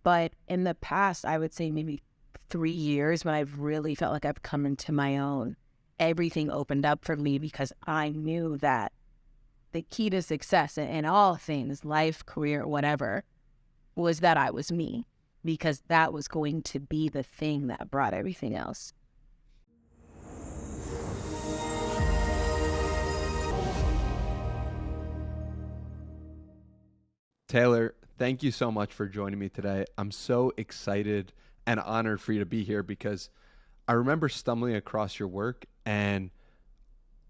But in the past, I would say maybe 3 years when I've really felt like I've come into my own, everything opened up for me because I knew that the key to success in all things, life, career, whatever, was that I was me, because that was going to be the thing that brought everything else. Taylor, thank you so much for joining me today. I'm so excited and honored for you to be here because I remember stumbling across your work and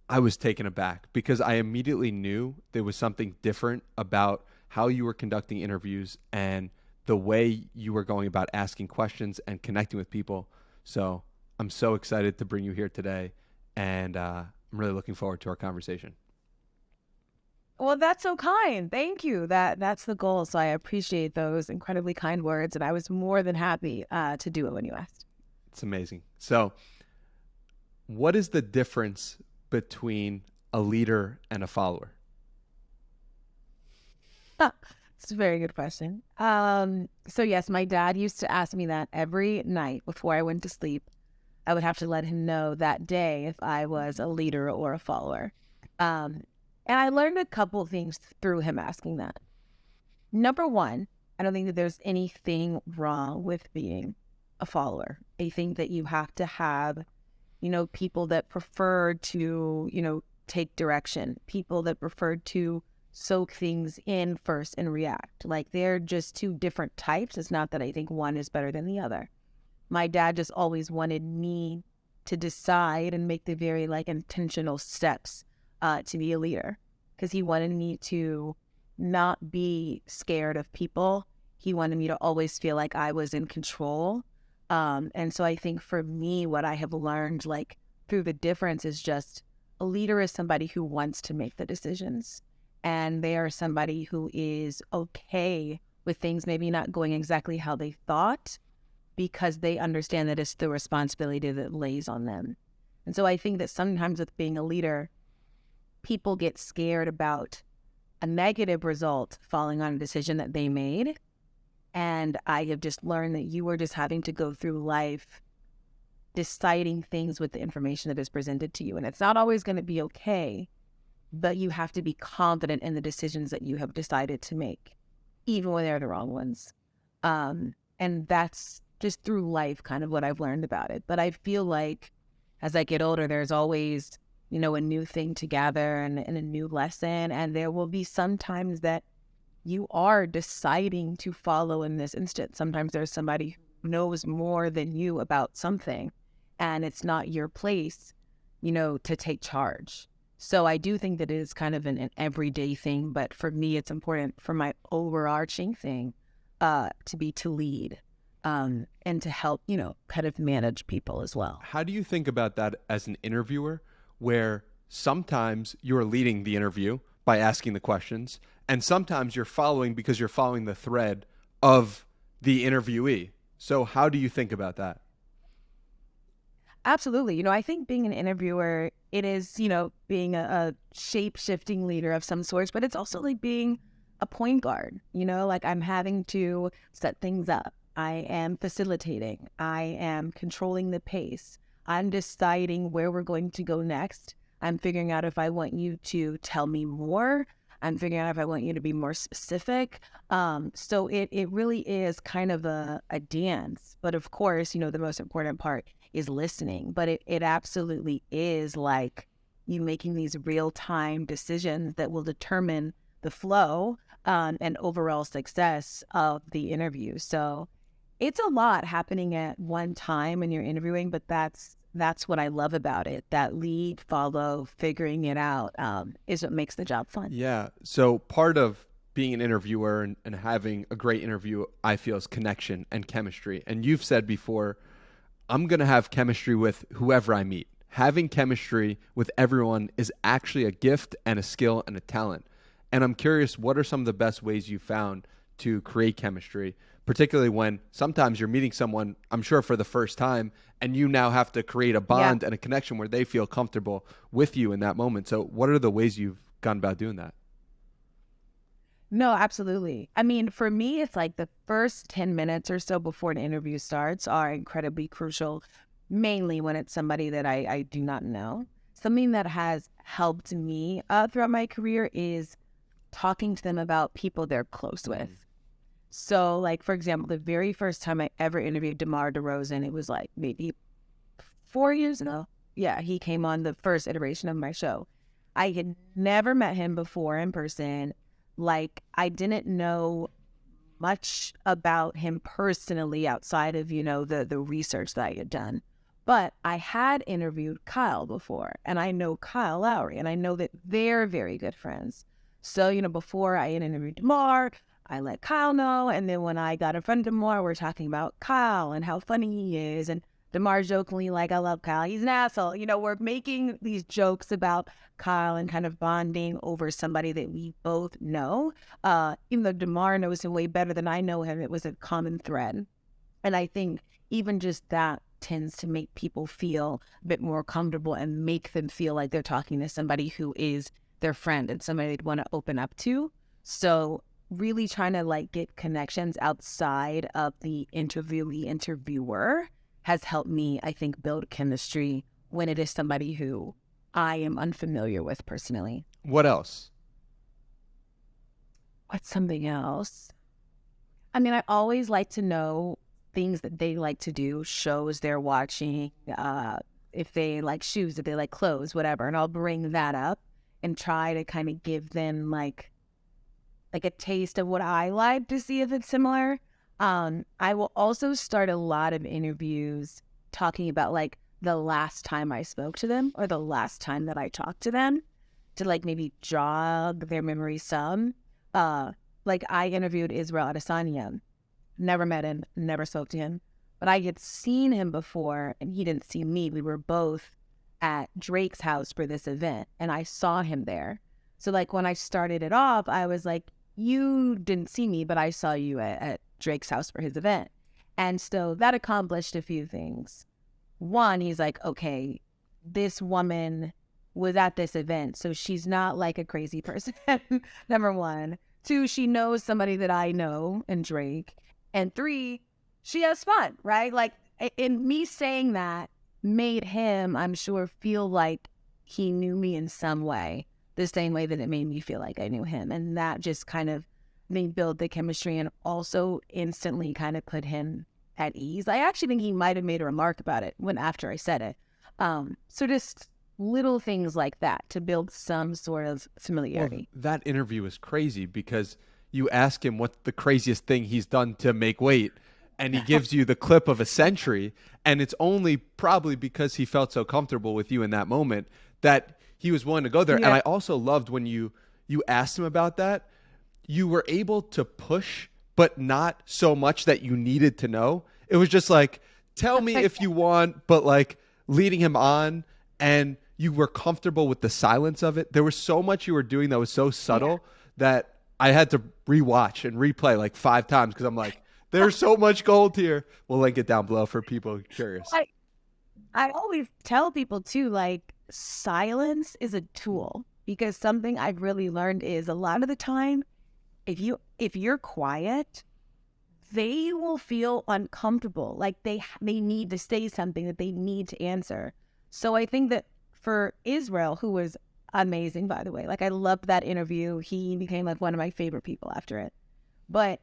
I was taken aback because I immediately knew there was something different about how you were conducting interviews and the way you were going about asking questions and connecting with people. So I'm so excited to bring you here today, and I'm really looking forward to our conversation. Well, that's so kind. Thank you. That's the goal. So I appreciate those incredibly kind words, and I was more than happy to do it when you asked. It's amazing. So, what is the difference between a leader and a follower? It's a very good question. So yes, my dad used to ask me that every night before I went to sleep. I would have to let him know that day if I was a leader or a follower. Um, and I learned a couple things through him asking that. Number one, I don't think that there's anything wrong with being a follower. I think that you have to have, people that prefer to, take direction, people that prefer to soak things in first and react. Like, they're just two different types. It's not that I think one is better than the other. My dad just always wanted me to decide and make the very intentional steps to be a leader, because he wanted me to not be scared of people. He wanted me to always feel like I was in control. And so I think for me, what I have learned through the difference is just a leader is somebody who wants to make the decisions. And they are somebody who is okay with things maybe not going exactly how they thought, because they understand that it's the responsibility that lays on them. And so I think that sometimes with being a leader, people get scared about a negative result falling on a decision that they made. And I have just learned that you are just having to go through life deciding things with the information that is presented to you. And it's not always going to be okay, but you have to be confident in the decisions that you have decided to make, even when they're the wrong ones. And that's just through life kind of what I've learned about it. But I feel like as I get older, there's always, a new thing to gather and a new lesson. And there will be some times that you are deciding to follow in this instance. Sometimes there's somebody who knows more than you about something, and it's not your place, to take charge. So I do think that it is kind of an everyday thing, but for me, it's important for my overarching thing to lead and to help, kind of manage people as well. How do you think about that as an interviewer, where sometimes you're leading the interview by asking the questions, and sometimes you're following because you're following the thread of the interviewee? So how do you think about that? Absolutely. I think being an interviewer, it is, being a shape-shifting leader of some sorts, but it's also like being a point guard, I'm having to set things up. I am facilitating. I am controlling the pace. I'm deciding where we're going to go next. I'm figuring out if I want you to tell me more. I'm figuring out if I want you to be more specific. So it really is kind of a dance. But of course, the most important part is listening. But it absolutely is like you making these real-time decisions that will determine the flow and overall success of the interview. So it's a lot happening at one time when you're interviewing, but that's what I love about it. That lead, follow, figuring it out is what makes the job fun. Yeah. So part of being an interviewer and having a great interview, I feel, is connection and chemistry. And you've said before, I'm going to have chemistry with whoever I meet. Having chemistry with everyone is actually a gift and a skill and a talent. And I'm curious, what are some of the best ways you found to create chemistry, particularly when sometimes you're meeting someone, I'm sure, for the first time, and you now have to create a bond and a connection where they feel comfortable with you in that moment. So what are the ways you've gone about doing that? No, absolutely. I mean, for me, it's like the first 10 minutes or so before an interview starts are incredibly crucial, mainly when it's somebody that I do not know. Something that has helped me throughout my career is talking to them about people they're close with. So, like, for example, the very first time I ever interviewed DeMar DeRozan, it was like maybe 4 years ago. Yeah, he came on the first iteration of my show. I had never met him before in person. Like, I didn't know much about him personally outside of, the research that I had done. But I had interviewed Kyle before, and I know Kyle Lowry, and I know that they're very good friends. So, before I had interviewed DeMar, I let Kyle know. And then when I got in front of DeMar, we're talking about Kyle and how funny he is. And DeMar jokingly, like, I love Kyle. He's an asshole. We're making these jokes about Kyle and kind of bonding over somebody that we both know. Even though DeMar knows him way better than I know him, it was a common thread. And I think even just that tends to make people feel a bit more comfortable and make them feel like they're talking to somebody who is their friend and somebody they'd want to open up to. So really trying to like get connections outside of the interviewee interviewer has helped me, I think, build chemistry when it is somebody who I am unfamiliar with personally. What else? What's something else? I mean, I always like to know things that they like to do, shows they're watching, if they like shoes, if they like clothes, whatever. And I'll bring that up and try to kind of give them like a taste of what I like to see if it's similar. I will also start a lot of interviews talking about like the last time I spoke to them or the last time that I talked to them to like maybe jog their memory some. Like I interviewed Israel Adesanya. Never met him, never spoke to him. But I had seen him before and he didn't see me. We were both at Drake's house for this event and I saw him there. So like when I started it off, I was like, you didn't see me, but I saw you at Drake's house for his event. And so that accomplished a few things. One, he's like, okay, this woman was at this event, so she's not like a crazy person, number one. Two, she knows somebody that I know in Drake. And three, she has fun, right? Like, in me saying that made him, I'm sure, feel like he knew me in some way, the same way that it made me feel like I knew him. And that just kind of made build the chemistry and also instantly kind of put him at ease. I actually think he might have made a remark about it after I said it. So just little things like that to build some sort of familiarity. Well, that interview is crazy because you ask him what's the craziest thing he's done to make weight, and he gives you the clip of a century, and it's only probably because he felt so comfortable with you in that moment that he was willing to go there. Yeah. And I also loved when you asked him about that, you were able to push, but not so much that you needed to know. It was just like, tell me if you want, but like leading him on, and you were comfortable with the silence of it. There was so much you were doing that was so subtle that I had to rewatch and replay like 5 times because I'm like, there's so much gold here. We'll link it down below for people curious. I always tell people too, like, silence is a tool, because something I've really learned is a lot of the time, if you're quiet, they will feel uncomfortable. Like they need to say something, that they need to answer. So I think that for Israel, who was amazing, by the way, like I loved that interview. He became like one of my favorite people after it. But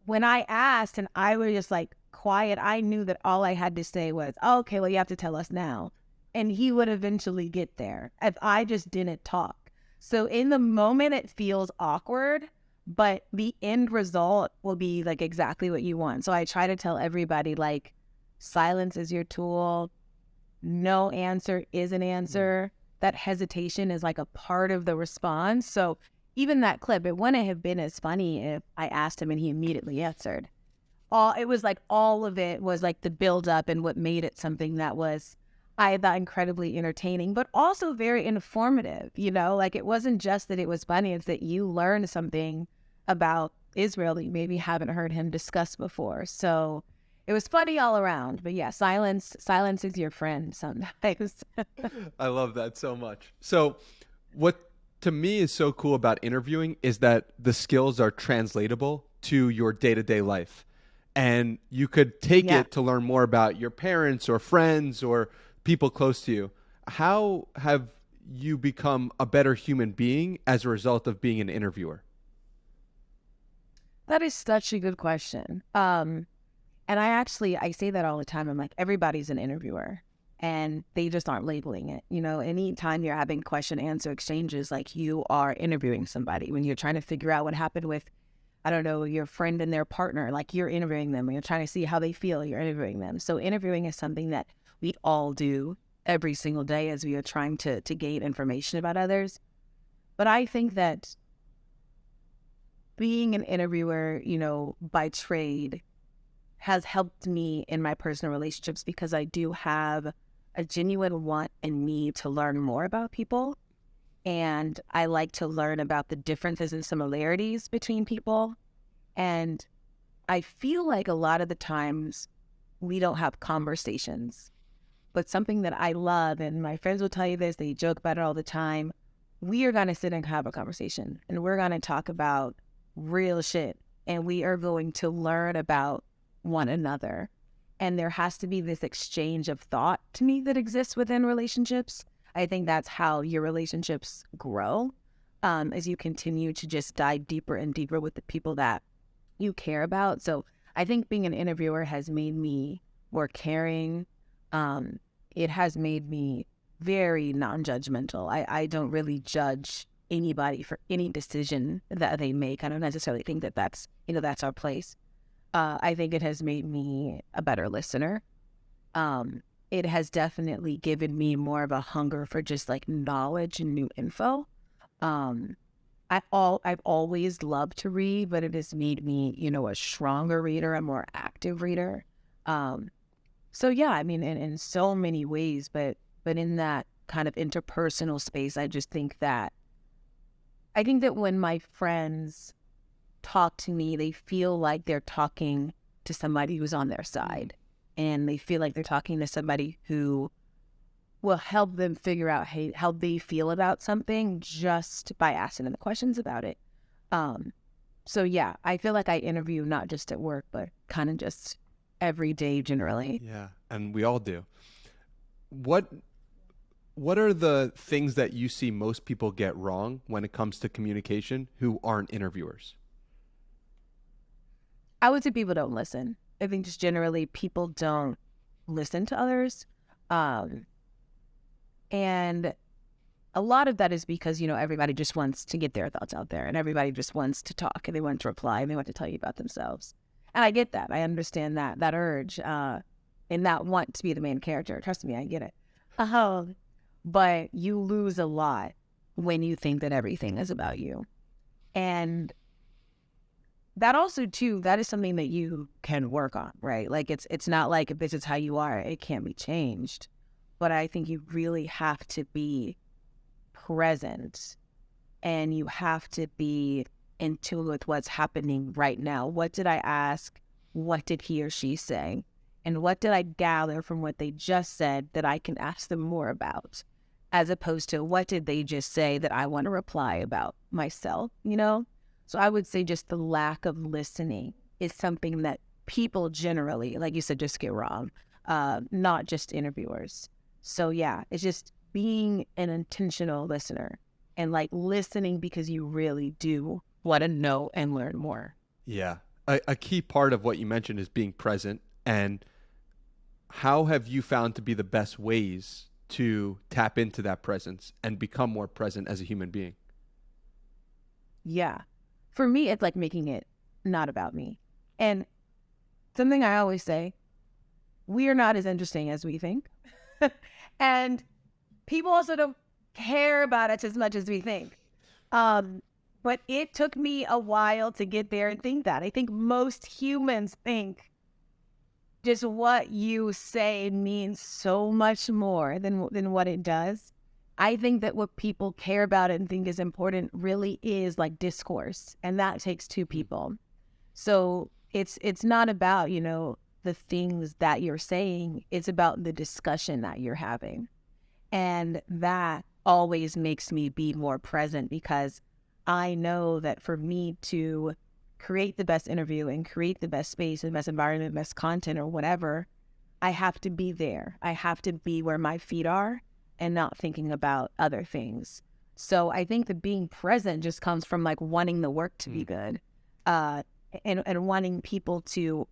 when I asked and I was just like quiet, I knew that all I had to say was, oh, okay, well, you have to tell us now. And he would eventually get there if I just didn't talk. So in the moment, it feels awkward, but the end result will be like exactly what you want. So I try to tell everybody, like, silence is your tool. No answer is an answer. That hesitation is like a part of the response. So even that clip, it wouldn't have been as funny if I asked him and he immediately answered. It was like all of it was like the build up and what made it something that was, I thought, incredibly entertaining, but also very informative. Like it wasn't just that it was funny, it's that you learned something about Israel that you maybe haven't heard him discuss before. So it was funny all around. But yeah, silence is your friend sometimes. I love that so much. So what to me is so cool about interviewing is that the skills are translatable to your day-to-day life. And you could take Yeah. it to learn more about your parents or friends or people close to you. How have you become a better human being as a result of being an interviewer? That is such a good question. And I say that all the time. I'm like, everybody's an interviewer and they just aren't labeling it. You know, anytime you're having question answer exchanges, like you are interviewing somebody when you're trying to figure out what happened with, I don't know, your friend and their partner, like you're interviewing them. When you're trying to see how they feel, you're interviewing them. So interviewing is something that we all do every single day as we are trying to gain information about others. But I think that being an interviewer, you know, by trade has helped me in my personal relationships because I do have a genuine want and need to learn more about people. And I like to learn about the differences and similarities between people. And I feel like a lot of the times we don't have conversations. But something that I love, and my friends will tell you this, they joke about it all the time. We are going to sit and have a conversation and we're going to talk about real shit. And we are going to learn about one another. And there has to be this exchange of thought to me that exists within relationships. I think that's how your relationships grow, as you continue to just dive deeper and deeper with the people that you care about. So I think being an interviewer has made me more caring. It has made me very non-judgmental. I don't really judge anybody for any decision that they make. I don't necessarily think that that's our place. I think it has made me a better listener. It has definitely given me more of a hunger for just like knowledge and new info. I've always loved to read, but it has made me, you know, a stronger reader, a more active reader. So yeah, I mean, in so many ways, but in that kind of interpersonal space, I think that when my friends talk to me, they feel like they're talking to somebody who's on their side, and they feel like they're talking to somebody who will help them figure out how they feel about something just by asking them questions about it. So yeah, I feel like I interview not just at work, but kind of just every day generally. Yeah, and we all do. What what are the things that you see most people get wrong when it comes to communication who aren't interviewers? I would say people don't listen. I think just generally people don't listen to others. Um, and a lot of that is because, you know, everybody just wants to get their thoughts out there and everybody just wants to talk and they want to reply and they want to tell you about themselves. And I get that. I understand that urge and that want to be the main character. Trust me, I get it. But you lose a lot when you think that everything is about you. And that also too, that is something that you can work on, right? Like it's not like if this is how you are, it can't be changed. But I think you really have to be present and you have to be in tune with what's happening right now. What did I ask? What did he or she say? And what did I gather from what they just said that I can ask them more about? As opposed to what did they just say that I want to reply about myself, you know? So I would say just the lack of listening is something that people generally, like you said, just get wrong, not just interviewers. So yeah, it's just being an intentional listener and like listening because you really do want to know and learn more. Yeah. A key part of what you mentioned is being present. And how have you found to be the best ways to tap into that presence and become more present as a human being? Yeah. For me, it's like making it not about me. And something I always say, we are not as interesting as we think. And people also don't care about us as much as we think. But it took me a while to get there and think that. I think most humans think just what you say means so much more than what it does. I think that what people care about and think is important really is like discourse, and that takes two people. So it's not about, you know, the things that you're saying, it's about the discussion that you're having. And that always makes me be more present, because I know that for me to create the best interview and create the best space and best environment, best content or whatever, I have to be there. I have to be where my feet are and not thinking about other things. So I think that being present just comes from like wanting the work to be good, and wanting people to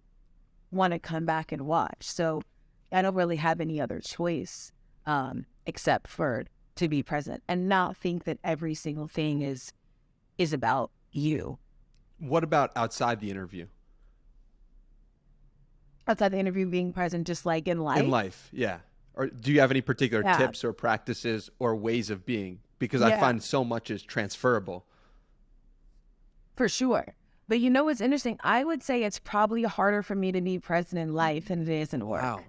want to come back and watch. So I don't really have any other choice except for to be present and not think that every single thing is about you. What about outside the interview? Outside the interview, being present, just like in life? In life, yeah. Or do you have any particular tips or practices or ways of being? Because I find so much is transferable. For sure. But you know what's interesting? I would say it's probably harder for me to be present in life than it is in work. Wow.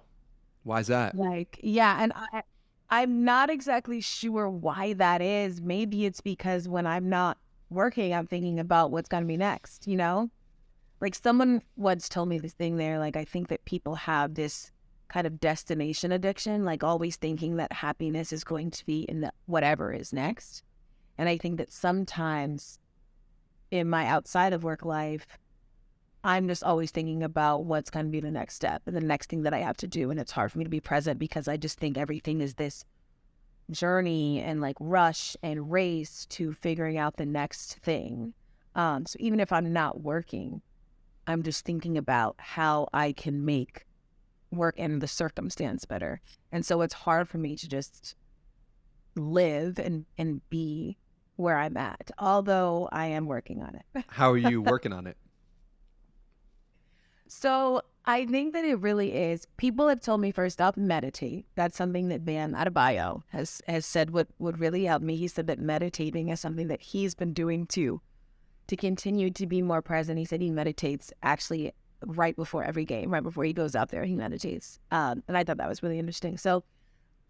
Why is that? Like, yeah, and I'm not exactly sure why that is. Maybe it's because when I'm not working, I'm thinking about what's going to be next, you know? Like someone once told me this thing there, like I think that people have this kind of destination addiction, like always thinking that happiness is going to be in the whatever is next. And I think that sometimes in my outside of work life, I'm just always thinking about what's going to be the next step and the next thing that I have to do. And it's hard for me to be present because I just think everything is this journey and like rush and race to figuring out the next thing. So even if I'm not working, I'm just thinking about how I can make work and the circumstance better. And so it's hard for me to just live and be where I'm at, although I am working on it. How are you working on it? So I think that it really is. People have told me first up, meditate. That's something that Bam Adebayo has said would really help me. He said that meditating is something that he's been doing too, to continue to be more present. He said he meditates actually right before every game, right before he goes out there, he meditates. And I thought that was really interesting. So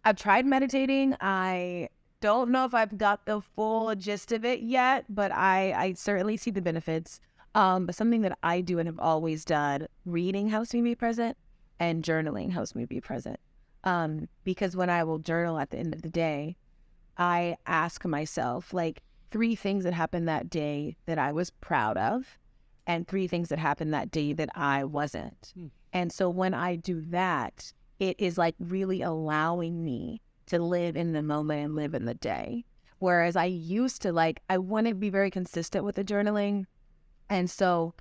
I've tried meditating. I don't know if I've got the full gist of it yet, but I certainly see the benefits. But something that I do and have always done, reading helps me be present and journaling helps me be present. Because when I will journal at the end of the day, I ask myself like 3 things that happened that day that I was proud of and 3 things that happened that day that I wasn't. And so when I do that, it is like really allowing me to live in the moment and live in the day. Whereas I used to I wouldn't be very consistent with the journaling. And so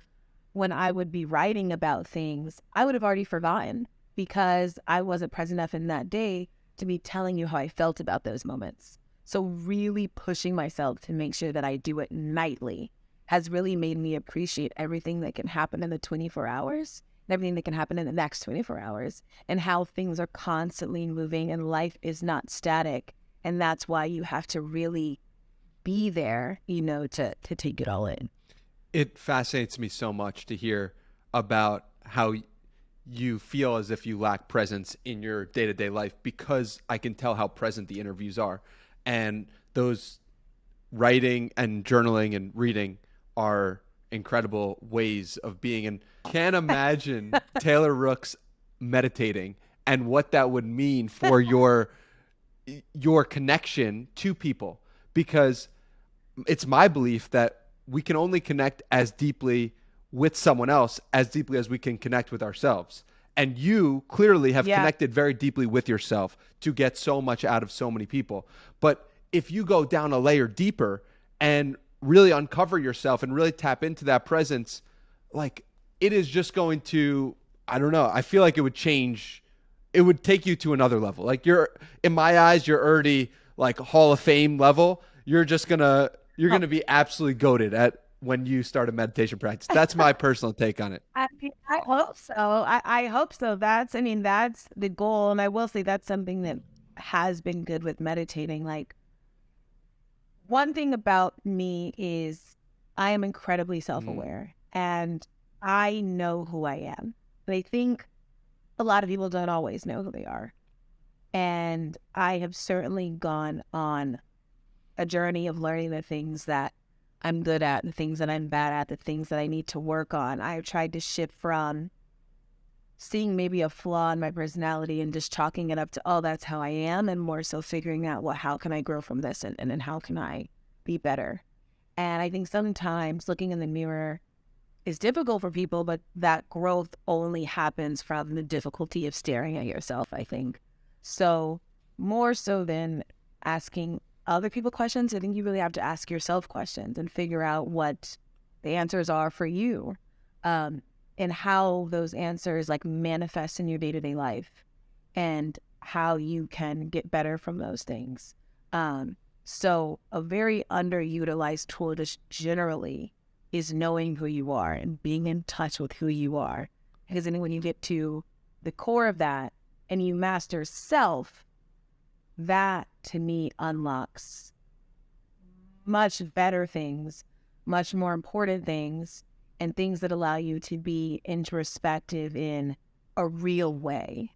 when I would be writing about things, I would have already forgotten because I wasn't present enough in that day to be telling you how I felt about those moments. So really pushing myself to make sure that I do it nightly has really made me appreciate everything that can happen in the 24 hours and everything that can happen in the next 24 hours and how things are constantly moving and life is not static. And that's why you have to really be there, to take it all in. It fascinates me so much to hear about how you feel as if you lack presence in your day-to-day life, because I can tell how present the interviews are. And those writing and journaling and reading are incredible ways of being. And can't imagine Taylor Rooks meditating and what that would mean for your connection to people, because it's my belief that we can only connect as deeply with someone else as deeply as we can connect with ourselves. And you clearly have connected very deeply with yourself to get so much out of so many people. But if you go down a layer deeper and really uncover yourself and really tap into that presence, it is just going to, I don't know, I feel like it would change. It would take you to another level. In my eyes, you're already Hall of Fame level. You're going to be absolutely goated at when you start a meditation practice. That's my personal take on it. I hope so. I hope so. That's the goal. And I will say that's something that has been good with meditating. One thing about me is I am incredibly self-aware and I know who I am. But I think a lot of people don't always know who they are. And I have certainly gone on a journey of learning the things that I'm good at, the things that I'm bad at, the things that I need to work on. I've tried to shift from seeing maybe a flaw in my personality and just chalking it up to, oh, that's how I am, and more so figuring out, well, how can I grow from this, and then how can I be better? And I think sometimes looking in the mirror is difficult for people, but that growth only happens from the difficulty of staring at yourself, I think. So more so than asking other people questions, I think you really have to ask yourself questions and figure out what the answers are for you, and how those answers like manifest in your day-to-day life, and how you can get better from those things. So a very underutilized tool just generally is knowing who you are and being in touch with who you are. Because then when you get to the core of that and you master self, that to me unlocks much better things, much more important things, and things that allow you to be introspective in a real way.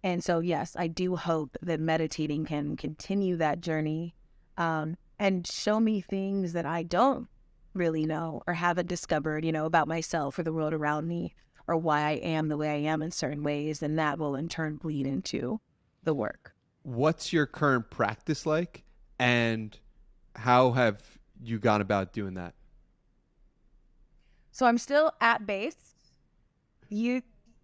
And so, yes, I do hope that meditating can continue that journey, and show me things that I don't really know or haven't discovered, about myself or the world around me, or why I am the way I am in certain ways. And that will in turn bleed into the work. What's your current practice like, and how have you gone about doing that? So I'm still app based. You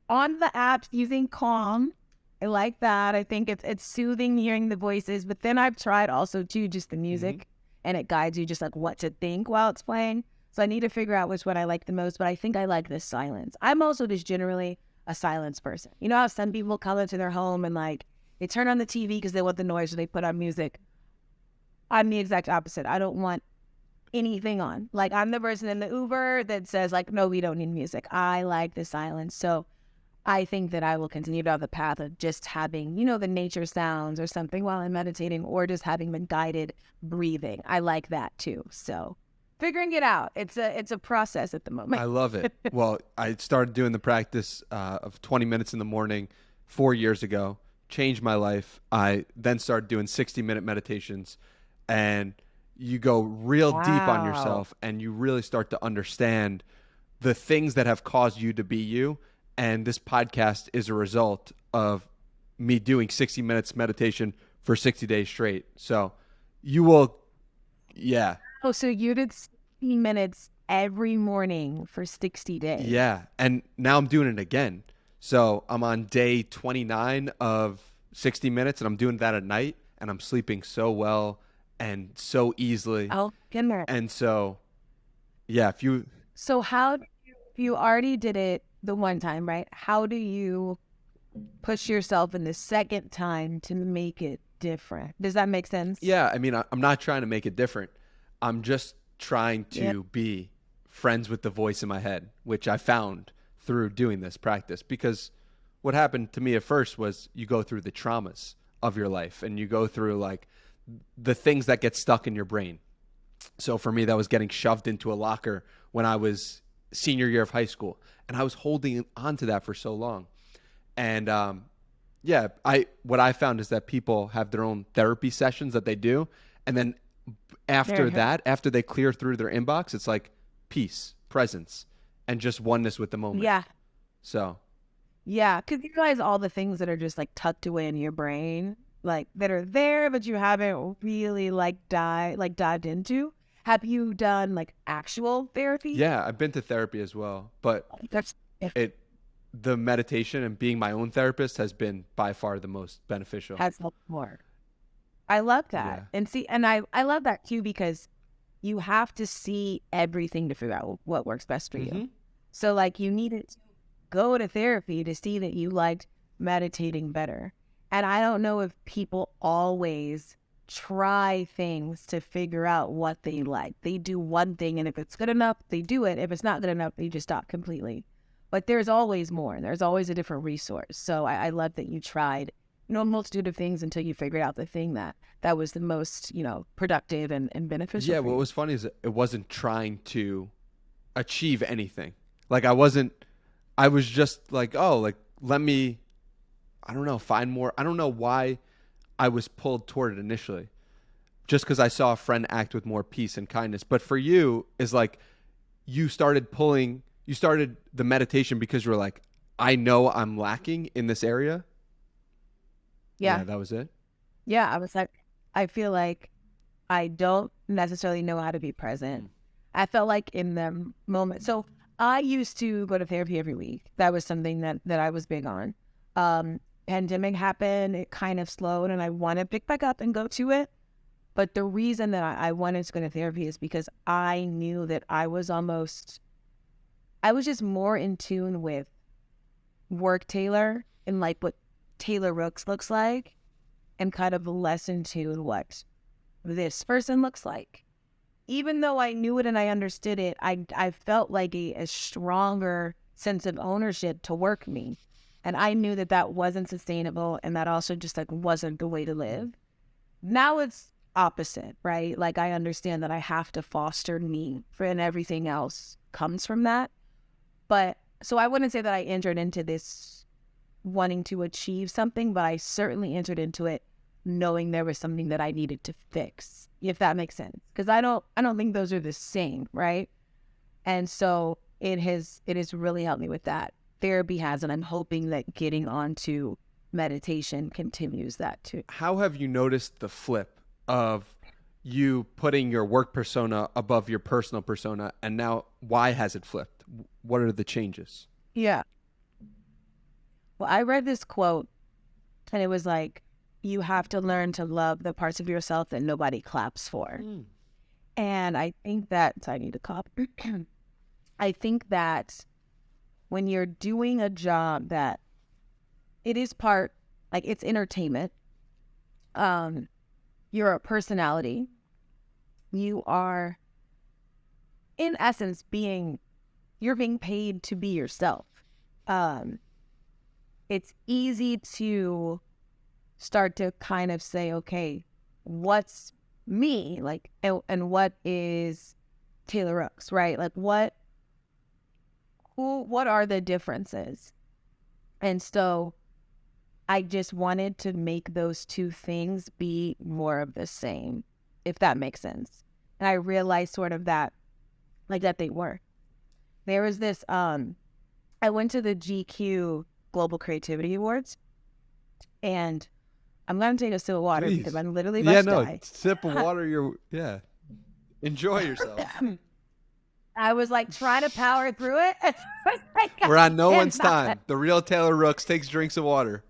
on the apps using Calm. I like that. I think it's soothing hearing the voices. But then I've tried also too just the music, and it guides you just like what to think while it's playing. So I need to figure out which one I like the most. But I think I like the silence. I'm also just generally a silence person. You know how some people come into their home and like they turn on the TV because they want the noise, or they put on music. I'm the exact opposite. I don't want anything on. Like, I'm the person in the Uber that says like, no, we don't need music. I like the silence. So I think that I will continue down the path of just having, the nature sounds or something while I'm meditating, or just having the guided breathing. I like that too. So figuring it out. It's a process at the moment. I love it. Well, I started doing the practice of 20 minutes in the morning 4 years ago, changed my life. I then started doing 60-minute meditations, and you go real deep on yourself, and you really start to understand the things that have caused you to be you. And this podcast is a result of me doing 60 minutes meditation for 60 days straight. So you will, yeah. Oh, so you did 60 minutes every morning for 60 days. Yeah. And now I'm doing it again. So I'm on day 29 of 60 minutes, and I'm doing that at night, and I'm sleeping so well and so easily. Oh, goodness. And so, yeah, So how, if you already did it the one time, right? How do you push yourself in the second time to make it different? Does that make sense? Yeah. I mean, I'm not trying to make it different. I'm just trying to be friends with the voice in my head, which I found through doing this practice. Because what happened to me at first was you go through the traumas of your life, and you go through like the things that get stuck in your brain. So for me, that was getting shoved into a locker when I was senior year of high school, and I was holding on to that for so long. And what I found is that people have their own therapy sessions that they do, and then after they clear through their inbox, it's like peace, presence, and just oneness with the moment. Yeah. So yeah, because you realize all the things that are just like tucked away in your brain, like that are there, but you haven't really dived into. Have you done like actual therapy? Yeah, I've been to therapy as well, but the meditation and being my own therapist has been by far the most beneficial. Has helped more. I love that. Yeah. And I love that too, because you have to see everything to figure out what works best for you. So like you needed to go to therapy to see that you liked meditating better. And I don't know if people always try things to figure out what they like. They do one thing, and if it's good enough, they do it. If it's not good enough, they just stop completely. But there's always more. There's always a different resource. So I love that you tried, a multitude of things until you figured out the thing that was the most, productive and beneficial. Yeah, what was funny is it wasn't trying to achieve anything. Like I was just like, let me, I don't know, find more. I don't know why I was pulled toward it initially, just because I saw a friend act with more peace and kindness. But for you, is like you started the meditation because you were like, I know I'm lacking in this area. Yeah. That was it. Yeah. I was like, I feel like I don't necessarily know how to be present. I felt like in the moment. So I used to go to therapy every week. That was something that I was big on. Pandemic happened. It kind of slowed and I want to pick back up and go to it. But the reason that I wanted to go to therapy is because I knew that I was just more in tune with work Taylor and like what Taylor Rooks looks like and kind of less in tune what this person looks like. Even though I knew it and I understood it, I felt like a stronger sense of ownership to work me. And I knew that wasn't sustainable and that also just like wasn't the way to live. Now it's opposite, right? Like I understand that I have to foster me and everything else comes from that. But so I wouldn't say that I entered into this wanting to achieve something, but I certainly entered into it knowing there was something that I needed to fix, if that makes sense. Because I don't think those are the same, right? And so it has really helped me with that. Therapy has, and I'm hoping that getting onto meditation continues that too. How have you noticed the flip of you putting your work persona above your personal persona, and now why has it flipped? What are the changes? Yeah. Well, I read this quote and it was like, you have to learn to love the parts of yourself that nobody claps for. And I think that, so I need to cough. I think that when you're doing a job that it is part, like it's entertainment, you're a personality, you are in essence you're being paid to be yourself. It's easy to start to kind of say, okay, what's me? Like, and what is Taylor Rooks, right? Like what are the differences? And so I just wanted to make those two things be more of the same, if that makes sense. And I realized sort of that, like that they were. There was this, I went to the GQ Global Creativity Awards, and I'm going to take a sip of water because I'm literally about to die. Sip of water, enjoy yourself. I was like trying to power through it. We're on no one's time. The real Taylor Rooks takes drinks of water.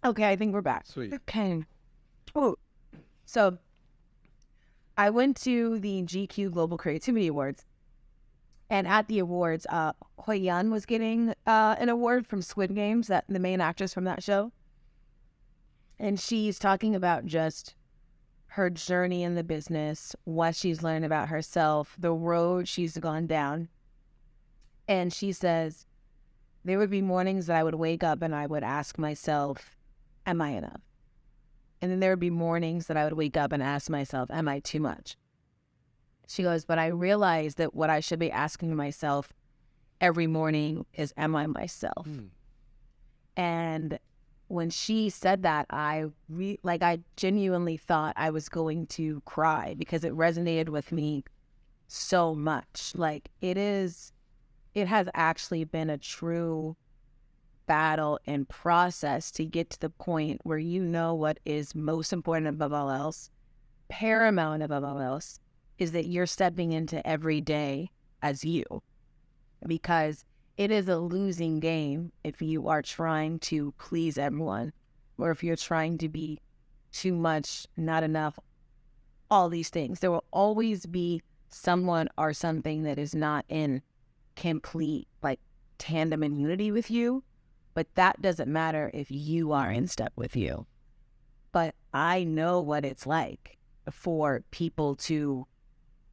Okay, I think we're back. Sweet. Okay. Oh, so I went to the GQ Global Creativity Awards, and at the awards, Hoi Yun was getting an award from Squid Games, that the main actress from that show, and she's talking about just her journey in the business, what she's learned about herself, the road she's gone down, and she says there would be mornings that I would wake up and I would ask myself, am I enough? And then there would be mornings that I would wake up and ask myself, am I too much? She goes, but I realized that what I should be asking myself every morning is, am I myself? And when she said that, I genuinely thought I was going to cry because it resonated with me so much. Like it has actually been a true battle and process to get to the point where you know what is most important above all else, paramount above all else, is that you're stepping into every day as you. Because it is a losing game if you are trying to please everyone, or if you're trying to be too much, not enough, all these things. There will always be someone or something that is not in complete, like, tandem and unity with you. But that doesn't matter if you are in step with you. But I know what it's like for people to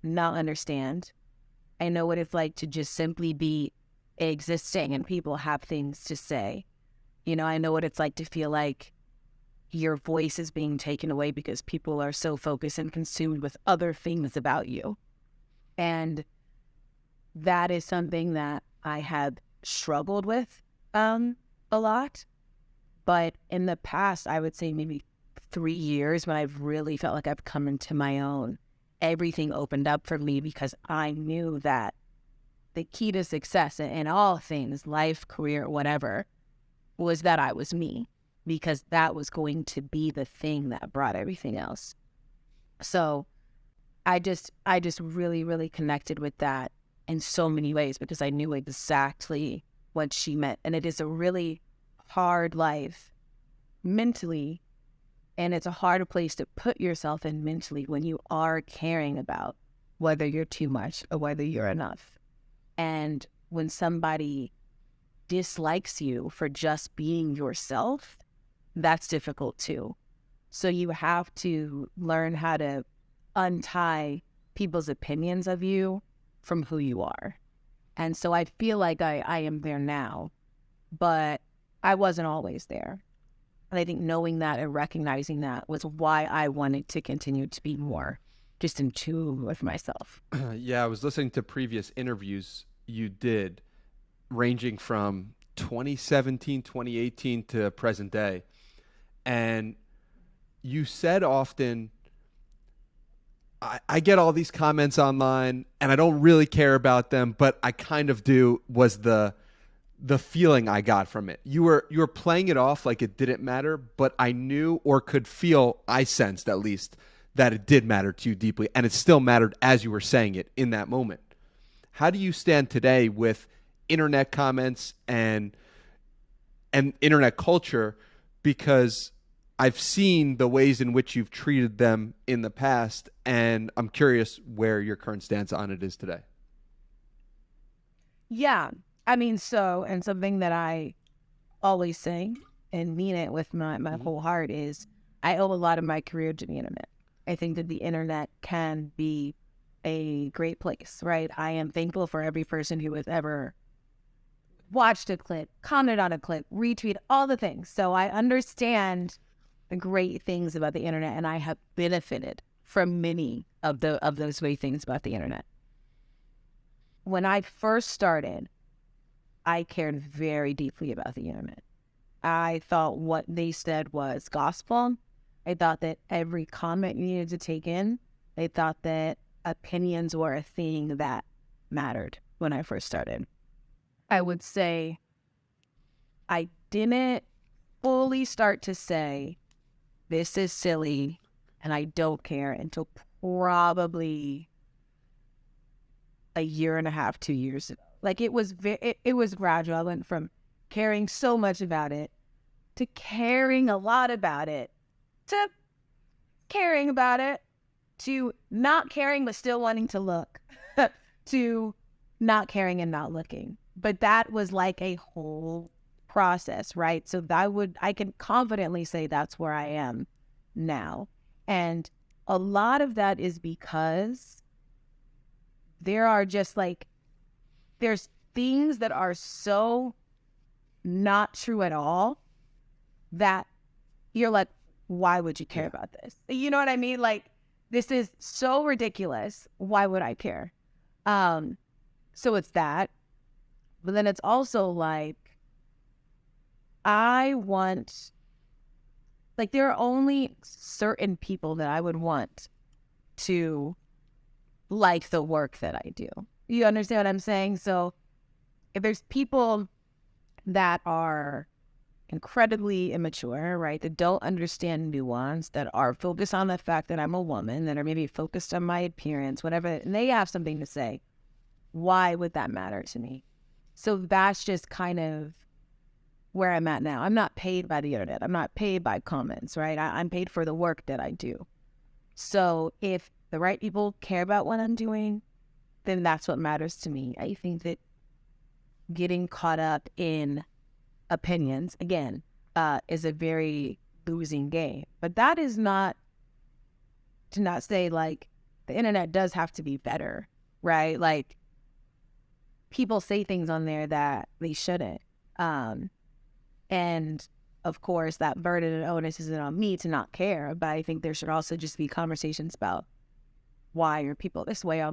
not understand. I know what it's like to just simply be existing and people have things to say. You know, I know what it's like to feel like your voice is being taken away because people are so focused and consumed with other things about you. And that is something that I have struggled with a lot, But in the past, I would say maybe 3 years, when I've really felt like I've come into my own, everything opened up for me, because I knew that the key to success in all things, life, career, whatever, was that I was me, because that was going to be the thing that brought everything else. So I just really, really connected with that in so many ways, because I knew exactly what she meant. And it is a really hard life mentally, and it's a harder place to put yourself in mentally when you are caring about whether you're too much or whether you're enough. And when somebody dislikes you for just being yourself, that's difficult too. So you have to learn how to untie people's opinions of you from who you are. And so I feel like I am there now, but I wasn't always there. And I think knowing that and recognizing that was why I wanted to continue to be more just in tune with myself. Yeah, I was listening to previous interviews you did, ranging from 2017, 2018 to present day. And you said often, I get all these comments online and I don't really care about them, but I kind of do, was the feeling I got from it. You were playing it off like it didn't matter, but I knew, or could feel, I sensed at least, that it did matter to you deeply, and it still mattered as you were saying it in that moment. How do you stand today with internet comments and internet culture? Because I've seen the ways in which you've treated them in the past, and I'm curious where your current stance on it is today. Yeah. I mean, and something that I always say and mean it with my whole heart is, I owe a lot of my career to the internet. I think that the internet can be a great place, right? I am thankful for every person who has ever watched a clip, commented on a clip, retweet, all the things. So I understand the great things about the internet, and I have benefited from many of those great things about the internet. When I first started, I cared very deeply about the internet. I thought what they said was gospel. I thought that every comment you needed to take in. I thought that opinions were a thing that mattered when I first started. I would say I didn't fully start to say, this is silly and I don't care, until probably a year and a half, 2 years ago. Like, it was it was gradual. I went from caring so much about it to caring a lot about it to caring about it to not caring but still wanting to look to not caring and not looking. But that was like a whole process, right? So I can confidently say that's where I am now. And a lot of that is because there are just like, there's things that are so not true at all that you're like, why would you care about this? You know what I mean? Like, this is so ridiculous. Why would I care? So it's that. But then it's also like, I want, like, there are only certain people that I would want to like the work that I do. You understand what I'm saying? So if there's people that are incredibly immature, right, that don't understand nuance, that are focused on the fact that I'm a woman, that are maybe focused on my appearance, whatever, and they have something to say, why would that matter to me? So that's just kind of where I'm at now. I'm not paid by the internet. I'm not paid by comments, right? I'm paid for the work that I do. So if the right people care about what I'm doing, then that's what matters to me. I think that getting caught up in opinions, again, is a very losing game. But that is not to not say, like, the internet does have to be better, right? Like, people say things on there that they shouldn't. And of course, that burden and onus isn't on me to not care, but I think there should also just be conversations about why are people this way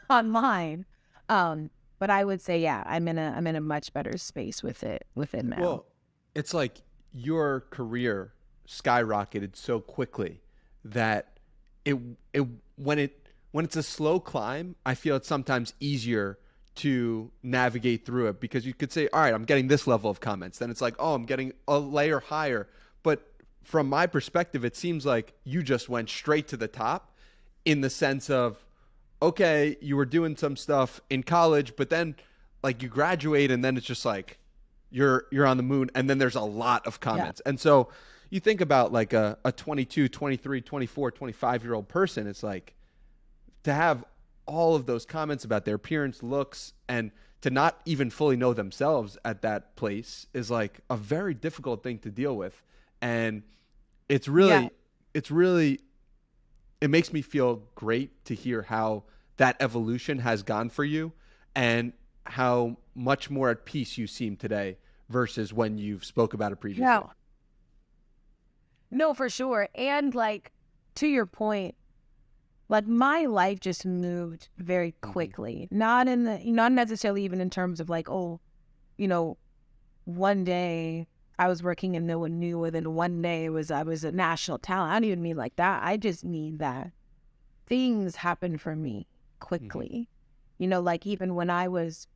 online. But I would say, yeah, I'm in a much better space with it now. Well, it's like your career skyrocketed so quickly that it it when it's a slow climb, I feel it's sometimes easier to navigate through it, because you could say, all right, I'm getting this level of comments. Then it's like, oh, I'm getting a layer higher. But from my perspective, it seems like you just went straight to the top, in the sense of, okay, you were doing some stuff in college, but then like you graduate and then it's just like you're on the moon, and then there's a lot of comments. And so you think about like a 22, 23, 24, 25-year-old person, it's like, to have all of those comments about their appearance, looks, and to not even fully know themselves at that place is like a very difficult thing to deal with. And it's really, it makes me feel great to hear how that evolution has gone for you, and how much more at peace you seem today versus when you've spoke about it previously. Yeah. No, for sure. And like, to your point, like my life just moved very quickly. Not necessarily even in terms of like, oh, one day I was working and no one knew, and then one day I was a national talent. I don't even mean like that. I just mean that things happen for me quickly. Like even when I was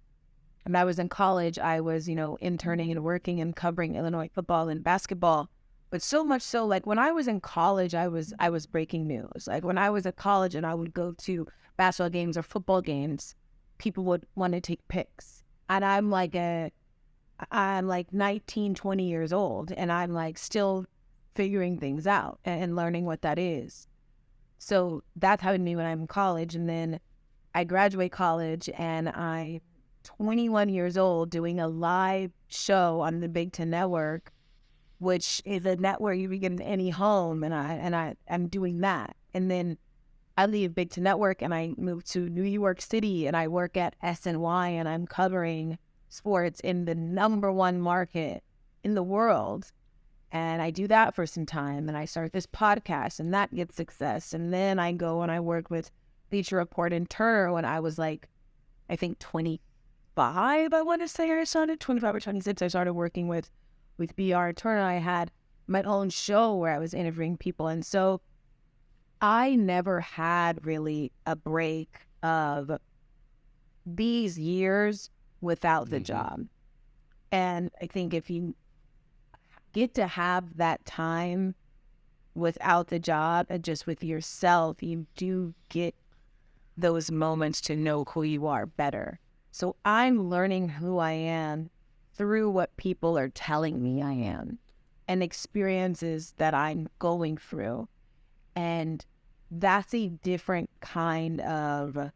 in college, I was, interning and working and covering Illinois football and basketball. But so much so, like when I was in college, I was breaking news. Like when I was at college and I would go to basketball games or football games, people would want to take pics. And I'm like 19, 20 years old, and I'm like still figuring things out and learning what that is. So that's how I knew when I'm in college. And then I graduate college and I'm 21 years old doing a live show on the Big Ten Network, which is a network you can get in any home, and I'm doing that. And then I leave Big Ten Network and I move to New York City, and I work at SNY, and I'm covering sports in the #1 market in the world. And I do that for some time, and I start this podcast, and that gets success. And then I go and I work with Bleacher Report and Turner when I was like, I think 25, I want to say I started, 25 or 26. I started working with BR and Turner. I had my own show where I was interviewing people. And so I never had really a break of these years without the job. And I think if you get to have that time without the job and just with yourself, you do get those moments to know who you are better. So I'm learning who I am through what people are telling me I am and experiences that I'm going through. And that's a different kind of,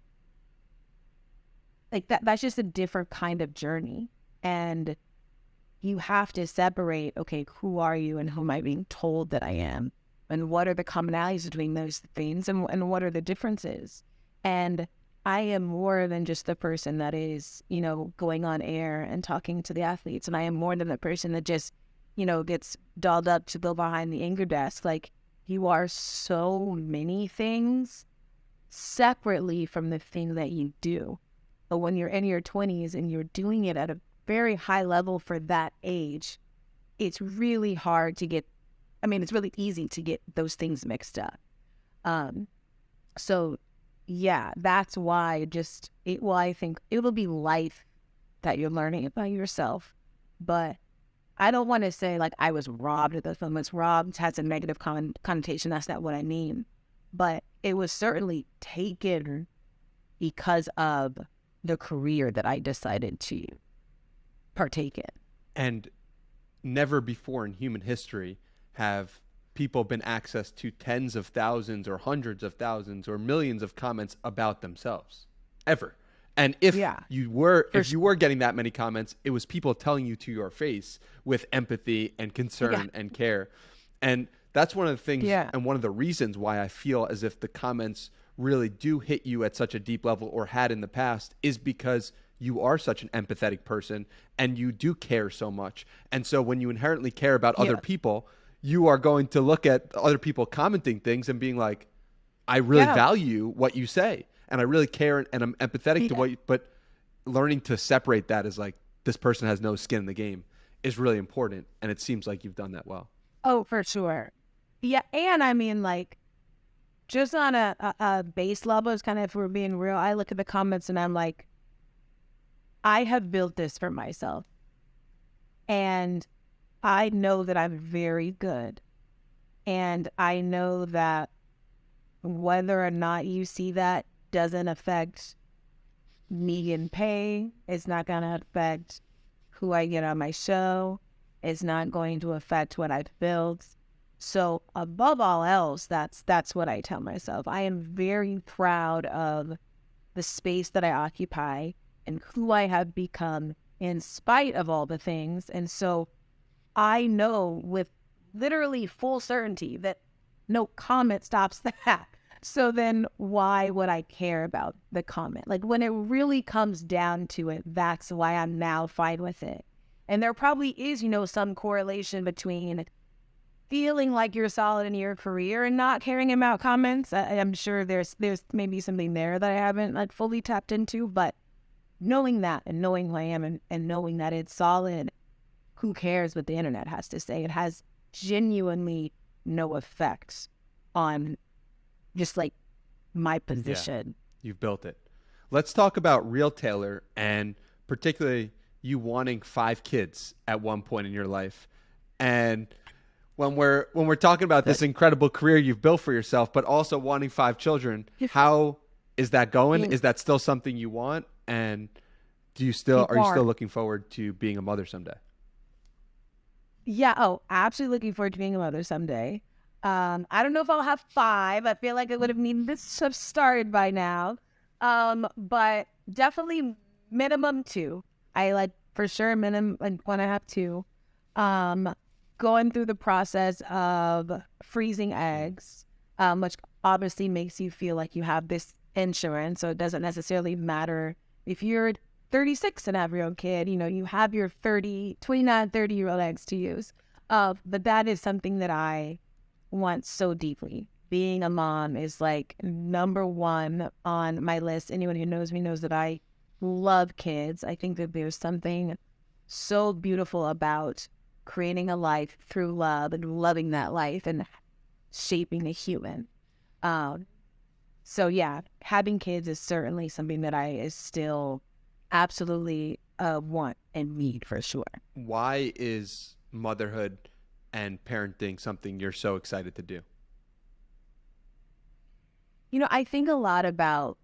like that's just a different kind of journey. And you have to separate, okay, who are you and who am I being told that I am? And what are the commonalities between those things, and what are the differences? And I am more than just the person that is, going on air and talking to the athletes. And I am more than the person that just, gets dolled up to go behind the anchor desk. Like, you are so many things separately from the thing that you do. But when you're in your 20s and you're doing it at a very high level for that age, it's really hard to get, it's really easy to get those things mixed up. So yeah, that's why I think it will be life that you're learning about yourself. But I don't want to say like I was robbed of the film. It's robbed has a negative connotation. That's not what I mean. But it was certainly taken because of the career that I decided to partake in. And never before in human history have people been accessed to tens of thousands or hundreds of thousands or millions of comments about themselves, ever. And if you were getting that many comments, it was people telling you to your face with empathy and concern and care. And that's one of the things and one of the reasons why I feel as if the comments really do hit you at such a deep level, or had in the past, is because you are such an empathetic person and you do care so much. And so when you inherently care about other people, you are going to look at other people commenting things and being like, I really value what you say, and I really care, and I'm empathetic to what you, but learning to separate that is like, this person has no skin in the game. is really important. And it seems like you've done that well. Oh, for sure. Yeah. And I mean, like, just on a base level, it's kind of, if we're being real, I look at the comments and I'm like, I have built this for myself. And I know that I'm very good. And I know that whether or not you see that doesn't affect me in pay. It's not going to affect who I get on my show. It's not going to affect what I've built. So above all else, that's what I tell myself. I am very proud of the space that I occupy and who I have become in spite of all the things. And so I know with literally full certainty that no comment stops that. So then why would I care about the comment? Like, when it really comes down to it, that's why I'm now fine with it. And there probably is, some correlation between feeling like you're solid in your career and not caring about comments. I'm sure there's maybe something there that I haven't fully tapped into, but knowing that and knowing who I am and knowing that it's solid, who cares what the internet has to say? It has genuinely no effects on just my position. Yeah, you've built it. Let's talk about real Taylor, and particularly you wanting 5 kids at one point in your life. And when we're talking about this incredible career you've built for yourself, but also wanting 5 children, how is that going? Is that still something you want? And are you still looking forward to being a mother someday? Yeah. Oh, absolutely looking forward to being a mother someday. I don't know if I'll have 5. I feel like I would have needed this to have started by now. But definitely minimum 2. I for sure minimum want to have 2. Going through the process of freezing eggs, which obviously makes you feel like you have this insurance. So it doesn't necessarily matter if you're 36 and have your own kid, you have your 29, 30-year-old eggs to use. But that is something that I want so deeply. Being a mom is number 1 on my list. Anyone who knows me knows that I love kids. I think that there's something so beautiful about creating a life through love and loving that life and shaping a human. So yeah, having kids is certainly something that I still absolutely want and need, for sure. Why is motherhood and parenting something you're so excited to do? I think a lot about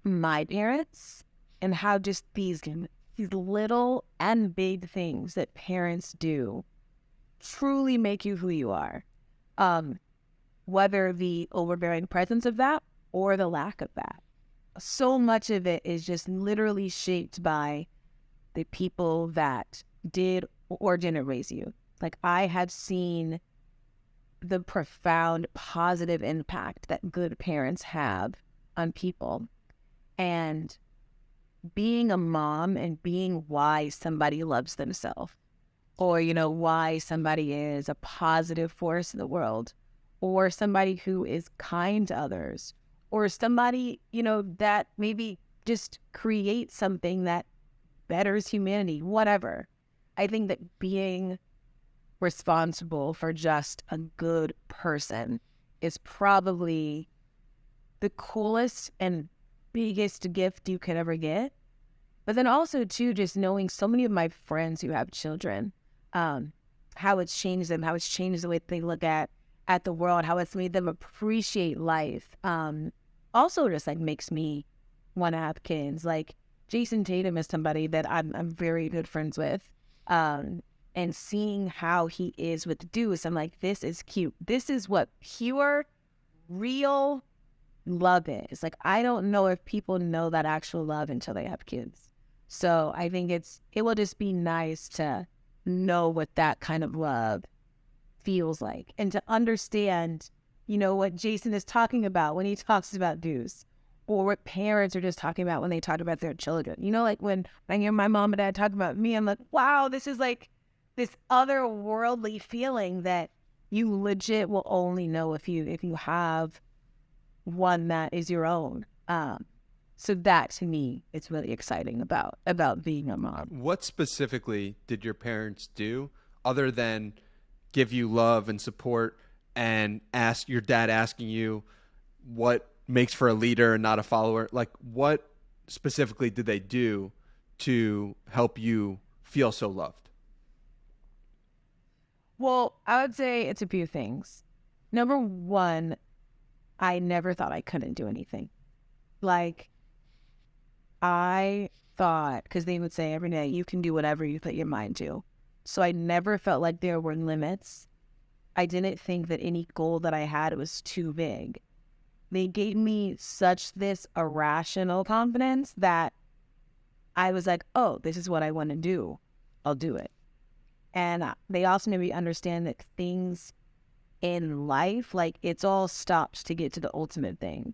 my parents and how just these little and big things that parents do truly make you who you are. Whether the overbearing presence of that or the lack of that. So much of it is just literally shaped by the people that did or didn't raise you. I have seen the profound positive impact that good parents have on people. And being a mom and being why somebody loves themselves, or, why somebody is a positive force in the world, or somebody who is kind to others, or somebody, that maybe just creates something that betters humanity, whatever. I think that being responsible for just a good person is probably the coolest and biggest gift you could ever get. But then also, too, just knowing so many of my friends who have children, how it's changed them, how it's changed the way they look at the world, how it's made them appreciate life. Also just makes me want to have kids. Jason Tatum is somebody that I'm very good friends with. And seeing how he is with the Deuce, I'm like, this is cute. This is what pure, real love is. I don't know if people know that actual love until they have kids. So I think it will just be nice to know what that kind of love feels like, and to understand, what Jason is talking about when he talks about Deuce, or what parents are just talking about when they talk about their children. When I hear my mom and dad talk about me, I'm like, wow, this is this otherworldly feeling that you legit will only know if you have one that is your own. So that to me, it's really exciting about being a mom. What specifically did your parents do other than give you love and support and ask your dad asking you what makes for a leader and not a follower? Like, what specifically did they do to help you feel so loved? Well, I would say it's a few things. Number one, I never thought I couldn't do anything. Like, I thought, because they would say every day, you can do whatever you put your mind to. So I never felt like there were limits. I didn't think that any goal that I had was too big. They gave me such this irrational confidence that I was like, oh, this is what I want to do. I'll do it. And they also made me understand that things in life, like, it's all stops to get to the ultimate thing.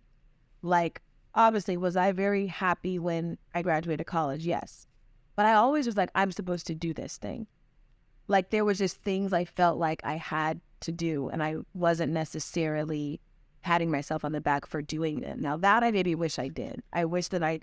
Like, obviously, was I very happy when I graduated college? Yes. But I always was like, I'm supposed to do this thing. Like, there was just things I felt like I had to do, and I wasn't necessarily patting myself on the back for doing it. Now, that I maybe wish I did. I wish that I,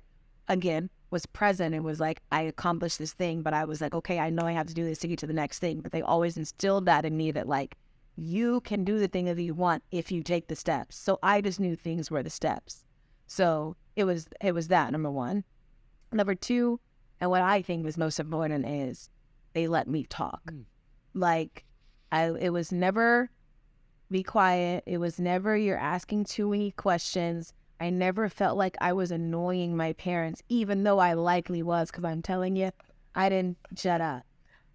again, was present and was like, I accomplished this thing, but I was like, okay, I know I have to do this to get to the next thing. But they always instilled that in me, that like, you can do the thing that you want if you take the steps. So I just knew things were the steps. So it was that, number one. Number two, and what I think was most important, is they let me talk. Like, it was never be quiet. It was never you're asking too many questions. I never felt like I was annoying my parents, even though I likely was, because I'm telling you, I didn't shut up.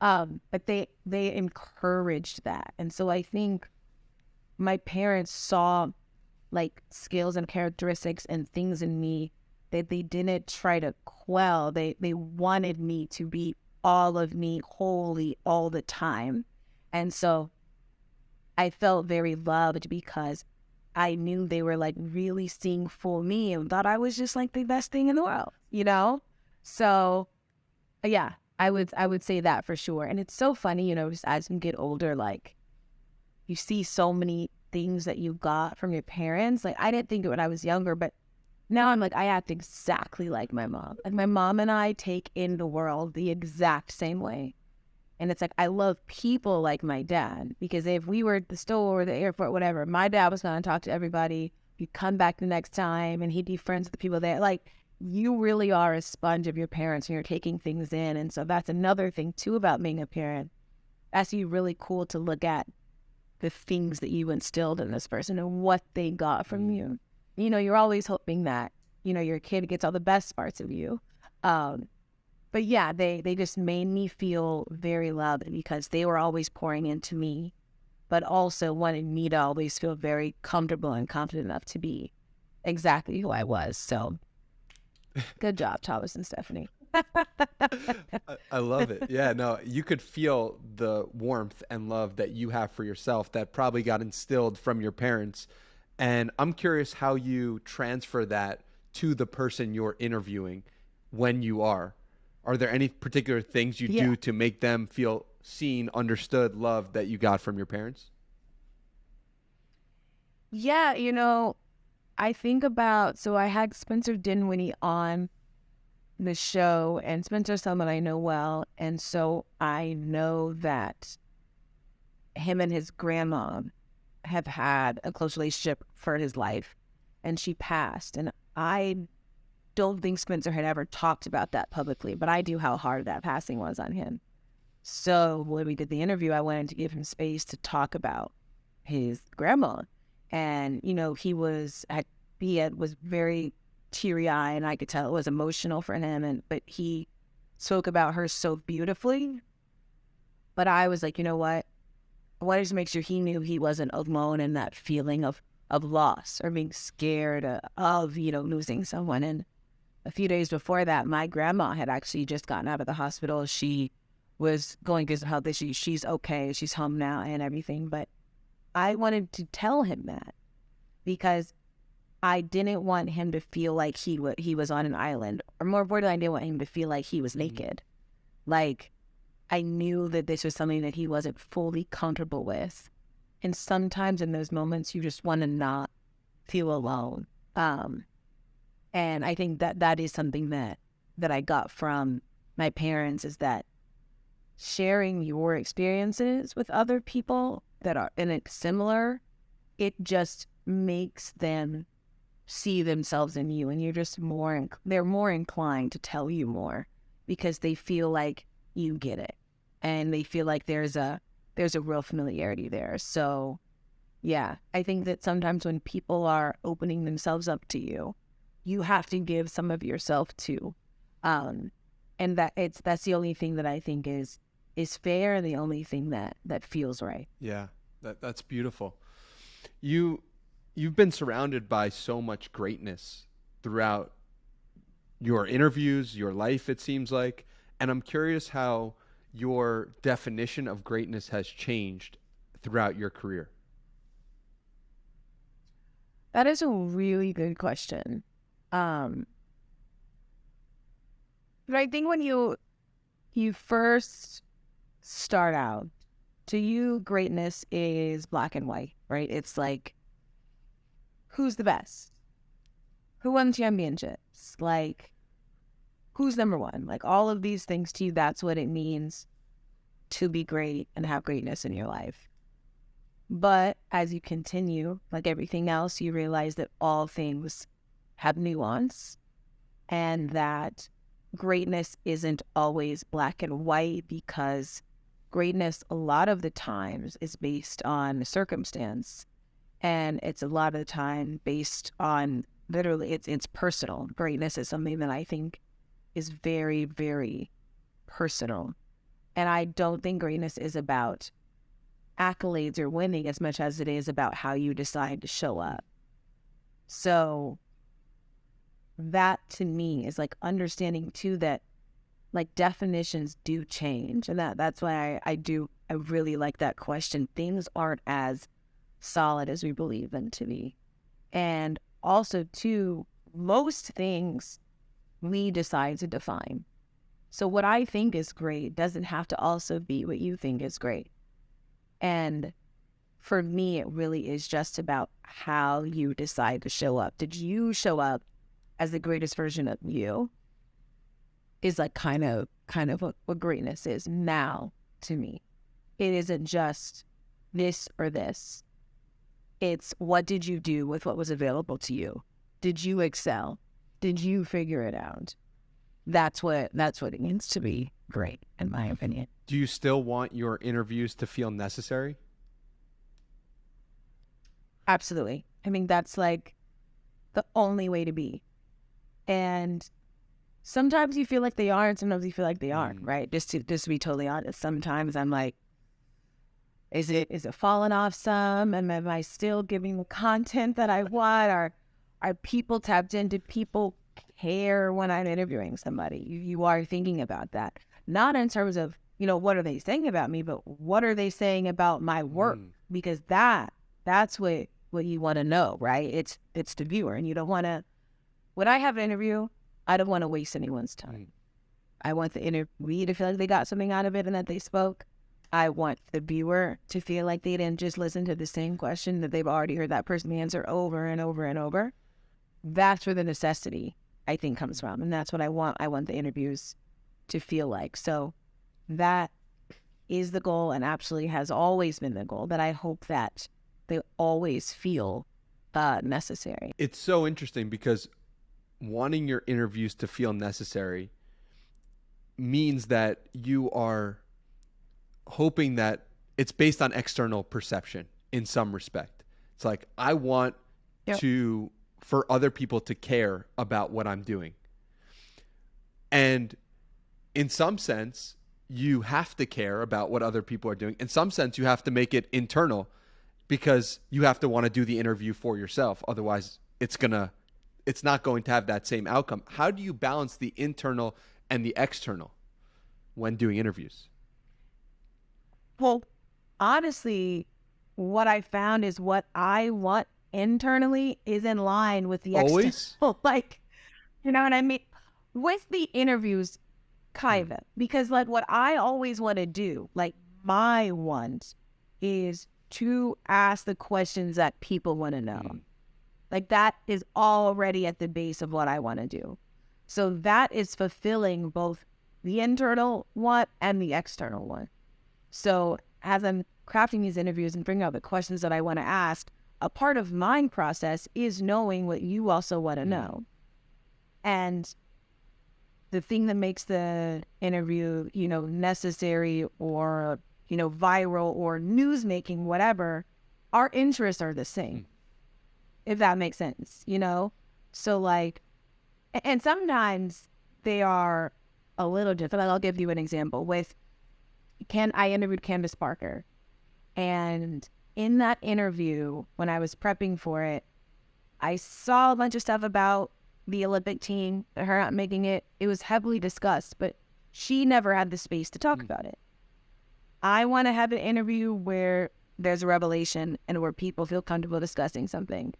But they encouraged that. And so I think my parents saw like skills and characteristics and things in me that they didn't try to quell. They wanted me to be all of me wholly all the time. And so I felt very loved because I knew they were like really seeing full me and thought I was just like the best thing in the world, you know? So yeah, I would say that for sure. And it's so funny, you know, just as you get older, like you see so many things that you got from your parents. Like, I didn't think it when I was younger, but now I'm like, I act exactly like my mom. Like, my mom and I take in the world the exact same way. And it's like, I love people like my dad, because if we were at the store or the airport, whatever, my dad was going to talk to everybody. He'd come back the next time and he'd be friends with the people there. Like, you really are a sponge of your parents and you're taking things in. And so that's another thing too about being a parent. That's really cool to look at the things that you instilled in this person and what they got from you. You know, you're always hoping that, you know, your kid gets all the best parts of you. But yeah, they just made me feel very loved because they were always pouring into me, but also wanted me to always feel very comfortable and confident enough to be exactly who I was. So good job, Thomas and Stephanie. I love it. Yeah, no, you could feel the warmth and love that you have for yourself that probably got instilled from your parents. And I'm curious how you transfer that to the person you're interviewing when you are. Are there any particular things you do to make them feel seen, understood, loved that you got from your parents? Yeah, you know, I think about, so I had Spencer Dinwiddie on the show, and Spencer's someone I know well, and so I know that him and his grandma have had a close relationship for his life, and she passed, and I don't think Spencer had ever talked about that publicly, but I do how hard that passing was on him. So when we did the interview, I wanted to give him space to talk about his grandma, and you know, he was very teary-eyed, and I could tell it was emotional for him, but he spoke about her so beautifully. But I was like, you know what? I wanted to make sure he knew he wasn't alone in that feeling of loss or being scared of, you know, losing someone. And a few days before that, my grandma had actually just gotten out of the hospital. She was going through some health issues. She's okay. She's home now and everything. But I wanted to tell him that because I didn't want him to feel like he was on an island. Or more importantly, I didn't want him to feel like he was naked. Like, I knew that this was something that he wasn't fully comfortable with. And sometimes in those moments, you just want to not feel alone. And I think that that is something that I got from my parents, is that sharing your experiences with other people that are in it similar, it just makes them see themselves in you, and you're just they're more inclined to tell you more because they feel like you get it, and they feel like there's a real familiarity there. So yeah, I think that sometimes when people are opening themselves up to you, you have to give some of yourself too. And that's the only thing that I think is fair, and the only thing that feels right. Yeah, that's beautiful. You've been surrounded by so much greatness throughout your interviews, your life, it seems like. And I'm curious how your definition of greatness has changed throughout your career. That is a really good question. But I think when you first start out, to you, greatness is black and white, right? It's like, who's the best? Who won championships? Like, who's number one? Like, all of these things to you, that's what it means to be great and have greatness in your life. But as you continue, like everything else, you realize that all things have nuance, and that greatness isn't always black and white, because greatness a lot of the times is based on circumstance, and it's a lot of the time based on literally it's personal. Greatness is something that I think is very, very personal. And I don't think greatness is about accolades or winning as much as it is about how you decide to show up. So that to me is like understanding too that like definitions do change, and that's why I really like that question. Things aren't as solid as we believe them to be. And also too, most things we decide to define. So what I think is great doesn't have to also be what you think is great. And for me, it really is just about how you decide to show up. Did you show up as the greatest version of you? Is like kind of what greatness is now to me. It isn't just this or this. It's what did you do with what was available to you? Did you excel? Did you figure it out? That's what it means to be great, in my opinion. Do you still want your interviews to feel necessary? Absolutely. I mean, that's like the only way to be. And sometimes you feel like they are, and sometimes you feel like they aren't, right? Just to be totally honest. Sometimes I'm like, is it falling off some? And am I still giving the content that I want? Are people tapped into? People care when I'm interviewing somebody. You are thinking about that. Not in terms of, what are they saying about me, but what are they saying about my work? Because that's what you want to know, right? It's the viewer, and you don't want to. When I have an interview, I don't want to waste anyone's time. I want the interviewee to feel like they got something out of it and that they spoke. I want the viewer to feel like they didn't just listen to the same question that they've already heard that person answer over and over and over. That's where the necessity, I think, comes from. And that's what I want. I want the interviews to feel like. So that is the goal, and absolutely has always been the goal, that I hope that they always feel necessary. It's so interesting because wanting your interviews to feel necessary means that you are hoping that it's based on external perception in some respect. It's like, I want for other people to care about what I'm doing. And in some sense, you have to care about what other people are doing. In some sense, you have to make it internal, because you have to want to do the interview for yourself. Otherwise, it's not going to have that same outcome. How do you balance the internal and the external when doing interviews? Well, honestly, what I found is what I want internally is in line with the external. Like, you know what I mean? With the interviews, kind of. Because like what I always want to do, like my ones, is to ask the questions that people want to know. Like that is already at the base of what I want to do. So that is fulfilling both the internal one and the external one. So as I'm crafting these interviews and bringing out the questions that I want to ask, a part of my process is knowing what you also want to know. And the thing that makes the interview, necessary or, viral or news making, whatever, our interests are the same, if that makes sense, So like, and sometimes they are a little different. I'll give you an example I interviewed Candace Parker, and in that interview, when I was prepping for it, I saw a bunch of stuff about the Olympic team, her not making it. It was heavily discussed, but she never had the space to talk about it. I want to have an interview where there's a revelation and where people feel comfortable discussing something.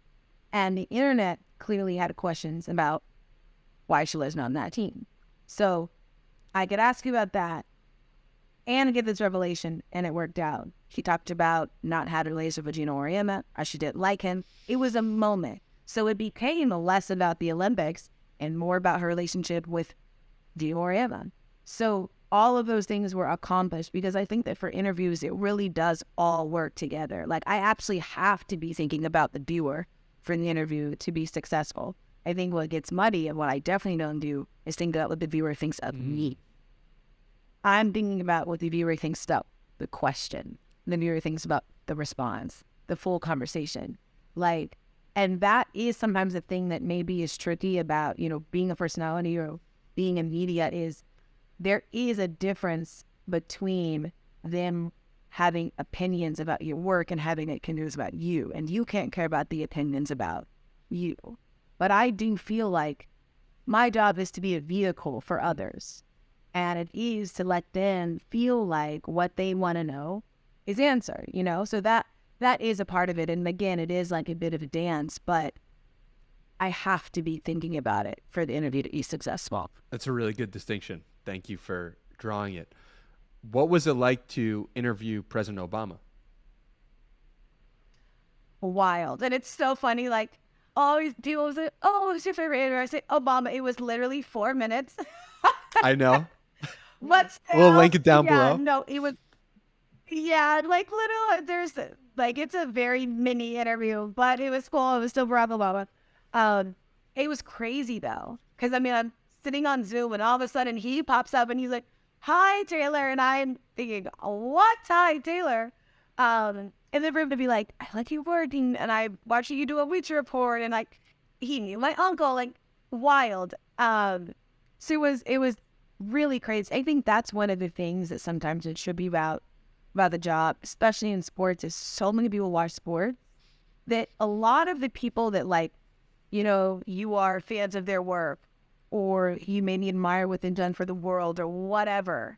And the internet clearly had questions about why she was not on that team. So I could ask you about that and get this revelation, and it worked out. She talked about not having a relationship with Gino Auriemma, or she didn't like him. It was a moment. So it became less about the Olympics and more about her relationship with Gino Auriemma. So all of those things were accomplished because I think that for interviews, it really does all work together. Like I actually have to be thinking about the viewer for the interview to be successful. I think what gets muddy and what I definitely don't do is think about what the viewer thinks of me. I'm thinking about what the viewer thinks about the question. The viewer thinks about the response, the full conversation. And that is sometimes a thing that maybe is tricky about, being a personality or being in media is there is a difference between them having opinions about your work and having opinions about you. And you can't care about the opinions about you. But I do feel like my job is to be a vehicle for others. And it is to let them feel like what they want to know is answered, So that is a part of it. And again, it is like a bit of a dance, but I have to be thinking about it for the interview to be successful. That's a really good distinction. Thank you for drawing it. What was it like to interview President Obama? Wild. And it's so funny, like, always people say, oh, who's your favorite interview? I say, Obama. It was literally 4 minutes. I know. But still, we'll link it down below. No, it was, like little, there's, it's a very mini interview, but it was cool. It was still Barack Obama. It was crazy, though, because, I'm sitting on Zoom, and all of a sudden, he pops up, and he's like, hi, Taylor, and I'm thinking, what? Hi, Taylor. And then for him to be like, I like your working, and I watching you do a Bleacher Report, and, he knew my uncle, wild. So it was really crazy. I think that's one of the things that sometimes it should be about the job, especially in sports, is so many people watch sports that a lot of the people that you are fans of their work or you maybe admire what they've done for the world or whatever,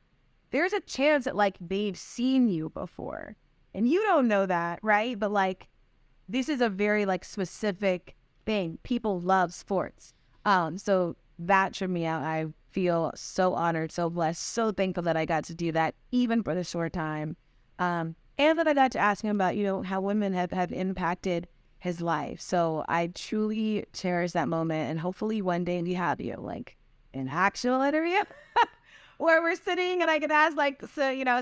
there's a chance that they've seen you before and you don't know that, right? But this is a very specific thing. People love sports. So that tripped me out. I feel so honored, so blessed, so thankful that I got to do that, even for the short time. And that I got to ask him about, how women have impacted his life. So I truly cherish that moment. And hopefully one day we have you, an actual interview where we're sitting and I can ask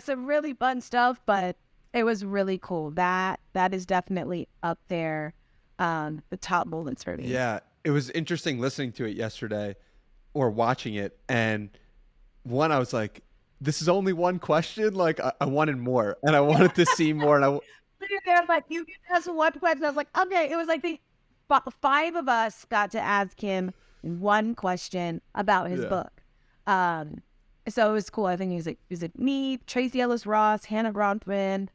some really fun stuff. But it was really cool. That is definitely up there, the top moments for me. Yeah, it was interesting listening to it yesterday or watching it. And I was like, this is only one question. I wanted more and I wanted to see more. And you can ask one question. I was like, okay. It was the 5 of us got to ask him one question about his book. So it was cool. I think he was like me, Tracy Ellis Ross, Hannah Bronfman,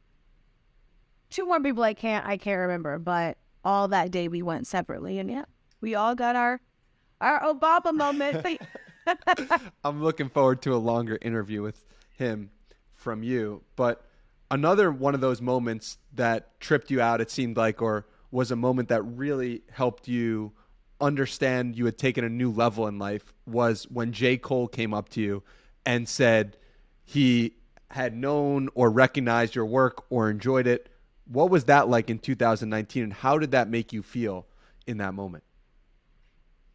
2 more people I can't remember, but all that day we went separately, and we all got our Obama moment. I'm looking forward to a longer interview with him from you. But another one of those moments that tripped you out, it seemed like, or was a moment that really helped you understand you had taken a new level in life, was when J. Cole came up to you and said he had known or recognized your work or enjoyed it. What was that like in 2019, and how did that make you feel? in that moment?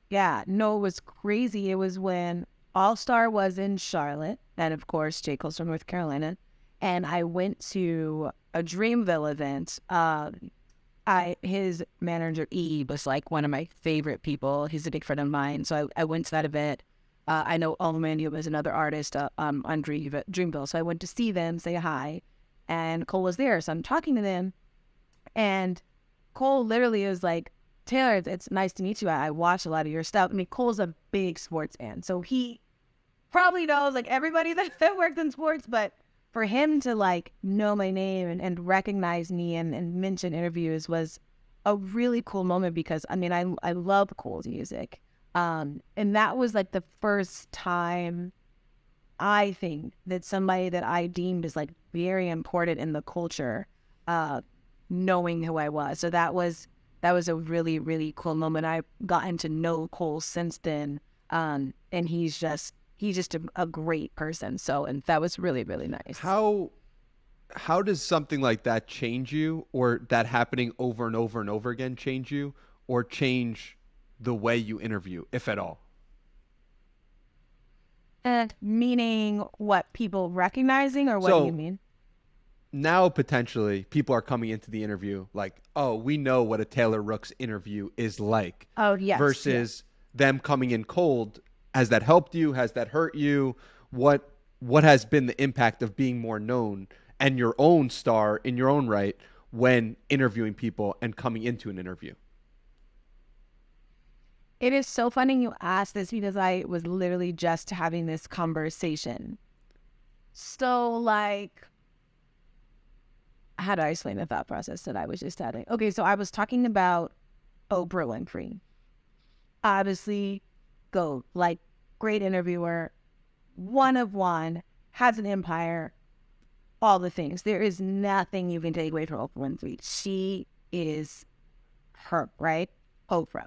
Yeah, no, it was crazy. It was when All Star was in Charlotte, and of course, J. Cole's from North Carolina, and I went to a Dreamville event. His manager E was like one of my favorite people. He's a big friend of mine, so I went to that event. I know Mandio was another artist on Dreamville, so I went to see them, say hi, and Cole was there. So I'm talking to them, and Cole literally was like, Taylor, it's nice to meet you. I watch a lot of your stuff. I mean, Cole's a big sports fan, so he probably knows like everybody that works in sports, but for him to like know my name and recognize me and mention interviews was a really cool moment because I mean, I love Cole's music. And that was like the first time I think that somebody that I deemed as like very important in the culture, knowing who I was. So that was a really, really cool moment. I've gotten to know Cole since then. And he's just a great person. So, and that was really, really nice. How does something like that change you, or that happening over and over and over again change you, or change the way you interview, if at all? And meaning what, people recognizing, or what do you mean? Now potentially people are coming into the interview like, oh, we know what a Taylor Rooks interview is like. Oh, yes. Versus them coming in cold. Has that helped you? Has that hurt you? What has been the impact of being more known and your own star in your own right when interviewing people and coming into an interview? It is so funny you asked this because I was literally just having this conversation. So like, how do I explain the thought process that I was just having? Okay, so I was talking about Oprah Winfrey. Obviously, GOAT, like great interviewer, one of one, has an empire, all the things. There is nothing you can take away from Oprah Winfrey. She is her, right? Oprah.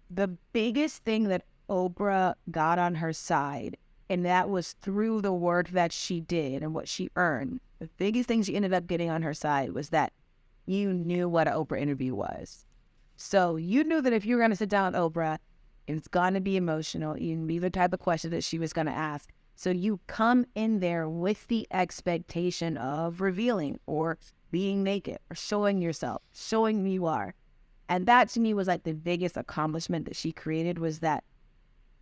The biggest thing that Oprah got on her side, and that was through the work that she did and what she earned, the biggest thing she ended up getting on her side was that you knew what an Oprah interview was. So you knew that if you were going to sit down with Oprah, it's going to be emotional. You knew the type of question that she was going to ask. So you come in there with the expectation of revealing or being naked or showing yourself, showing who you are. And that to me was like the biggest accomplishment that she created, was that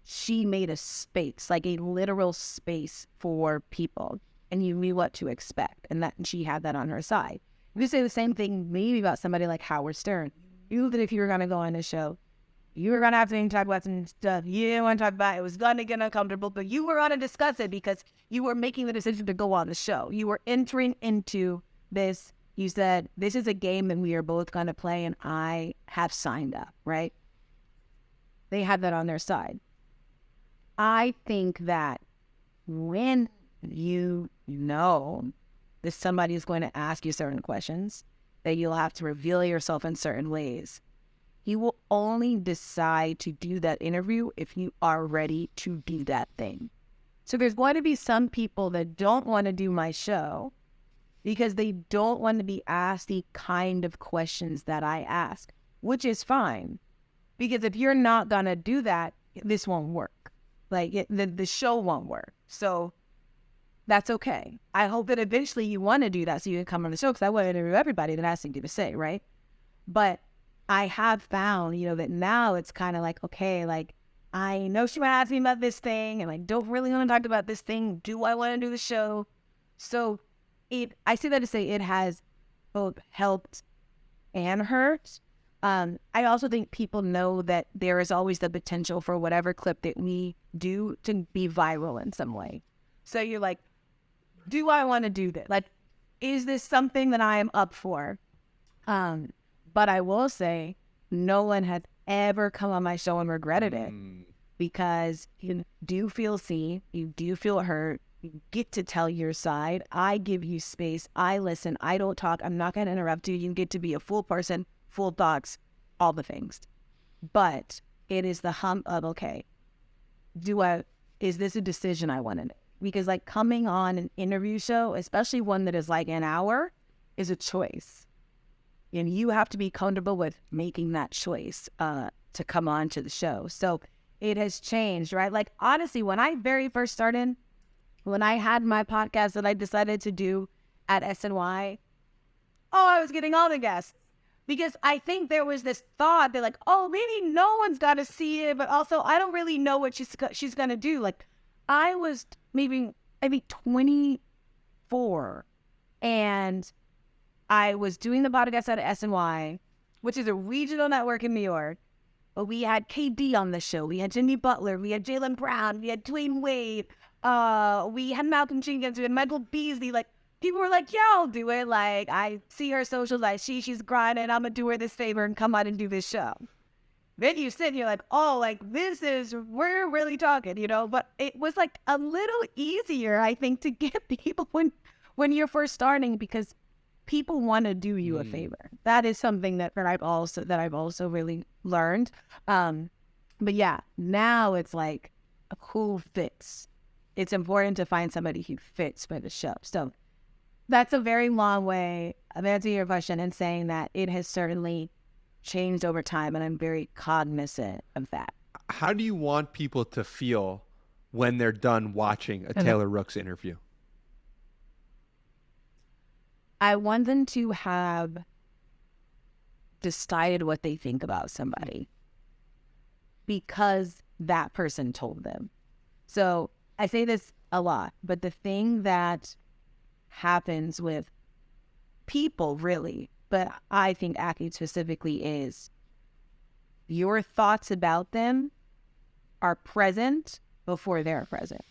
she made a space, like a literal space for people, and you knew what to expect, and that she had that on her side. You could say the same thing maybe about somebody like Howard Stern. You knew that if you were going to go on the show, you were going to have to talk about some stuff you didn't want to talk about. It was going to get uncomfortable, but you were going to discuss it because you were making the decision to go on the show. You were entering into this. You said, this is a game that we are both going to play, and I have signed up, right? They had that on their side. I think that when you know that somebody is going to ask you certain questions, that you'll have to reveal yourself in certain ways, you will only decide to do that interview if you are ready to do that thing. So there's going to be some people that don't want to do my show because they don't want to be asked the kind of questions that I ask, which is fine. Because if you're not going to do that, this won't work. Like the show won't work. So that's okay. I hope that eventually you want to do that so you can come on the show, because I want to interview everybody that has something to say, right? But I have found, that now it's kind of like, okay, like, I know she might ask me about this thing, and I don't really want to talk about this thing. Do I want to do the show? So I say that to say it has both helped and hurt. I also think people know that there is always the potential for whatever clip that we do to be viral in some way. So you're like, do I want to do this? Like, is this something that I am up for? But I will say, no one has ever come on my show and regretted it, because you do feel seen, you do feel heard, you get to tell your side. I give you space. I listen. I don't talk. I'm not going to interrupt you. You get to be a full person, full thoughts, all the things. But it is the hump of, okay, is this a decision I want to make? Because like coming on an interview show, especially one that is like an hour, is a choice. and you have to be comfortable with making that choice to come on to the show. So it has changed, right? Like, honestly, when I very first started, when I had my podcast that I decided to do at SNY, I was getting all the guests. Because I think there was this thought that, like, oh, maybe no one's got to see it, but also I don't really know what she's going to do. Like, I was maybe 24, and I was doing the podcast at SNY, which is a regional network in New York. But we had KD on the show. We had Jimmy Butler. We had Jaylen Brown. We had Dwayne Wade. We had Malcolm Jenkins. We had Michael Beasley. Like, people were like, yeah, I'll do it. Like, I see her socials. Like, she's grinding. I'm going to do her this favor and come out and do this show. Then you sit and you're like, oh, like, we're really talking, you know? But it was, like, a little easier, I think, to get people when you're first starting, because people want to do you a favor. That is something that I've also really learned. But yeah, now it's like, who fits? It's important to find somebody who fits for the show. So that's a very long way of answering your question and saying that it has certainly changed over time, and I'm very cognizant of that. How do you want people to feel when they're done watching a Taylor Rooks interview? I want them to have decided what they think about somebody because that person told them. So I say this a lot, but the thing that happens with people, really, but I think athletes specifically, is your thoughts about them are present before they're present.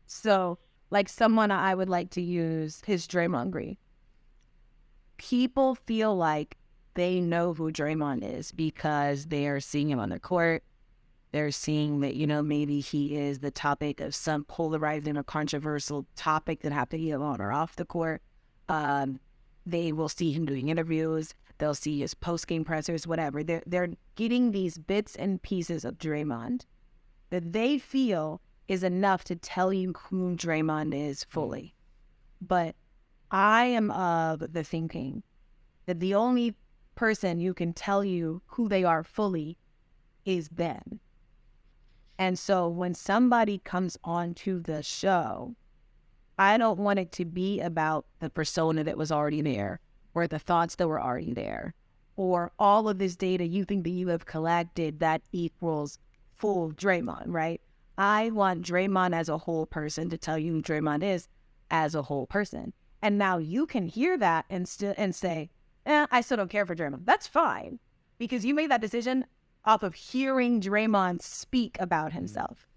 So, like, someone I would like to use is Draymond Green. People feel like they know who Draymond is because they are seeing him on the court. They're seeing that, you know, maybe he is the topic of some polarizing or controversial topic that have to be on or off the court. They will see him doing interviews. They'll see his post-game pressers, whatever. They're getting these bits and pieces of Draymond that they feel is enough to tell you who Draymond is fully. But I am of the thinking that the only person who can tell you who they are fully is them. And so when somebody comes onto the show, I don't want it to be about the persona that was already there, or the thoughts that were already there, or all of this data you think that you have collected that equals full Draymond, right? I want Draymond as a whole person to tell you who Draymond is as a whole person. And now you can hear that and say, I still don't care for Draymond. That's fine, because you made that decision off of hearing Draymond speak about himself.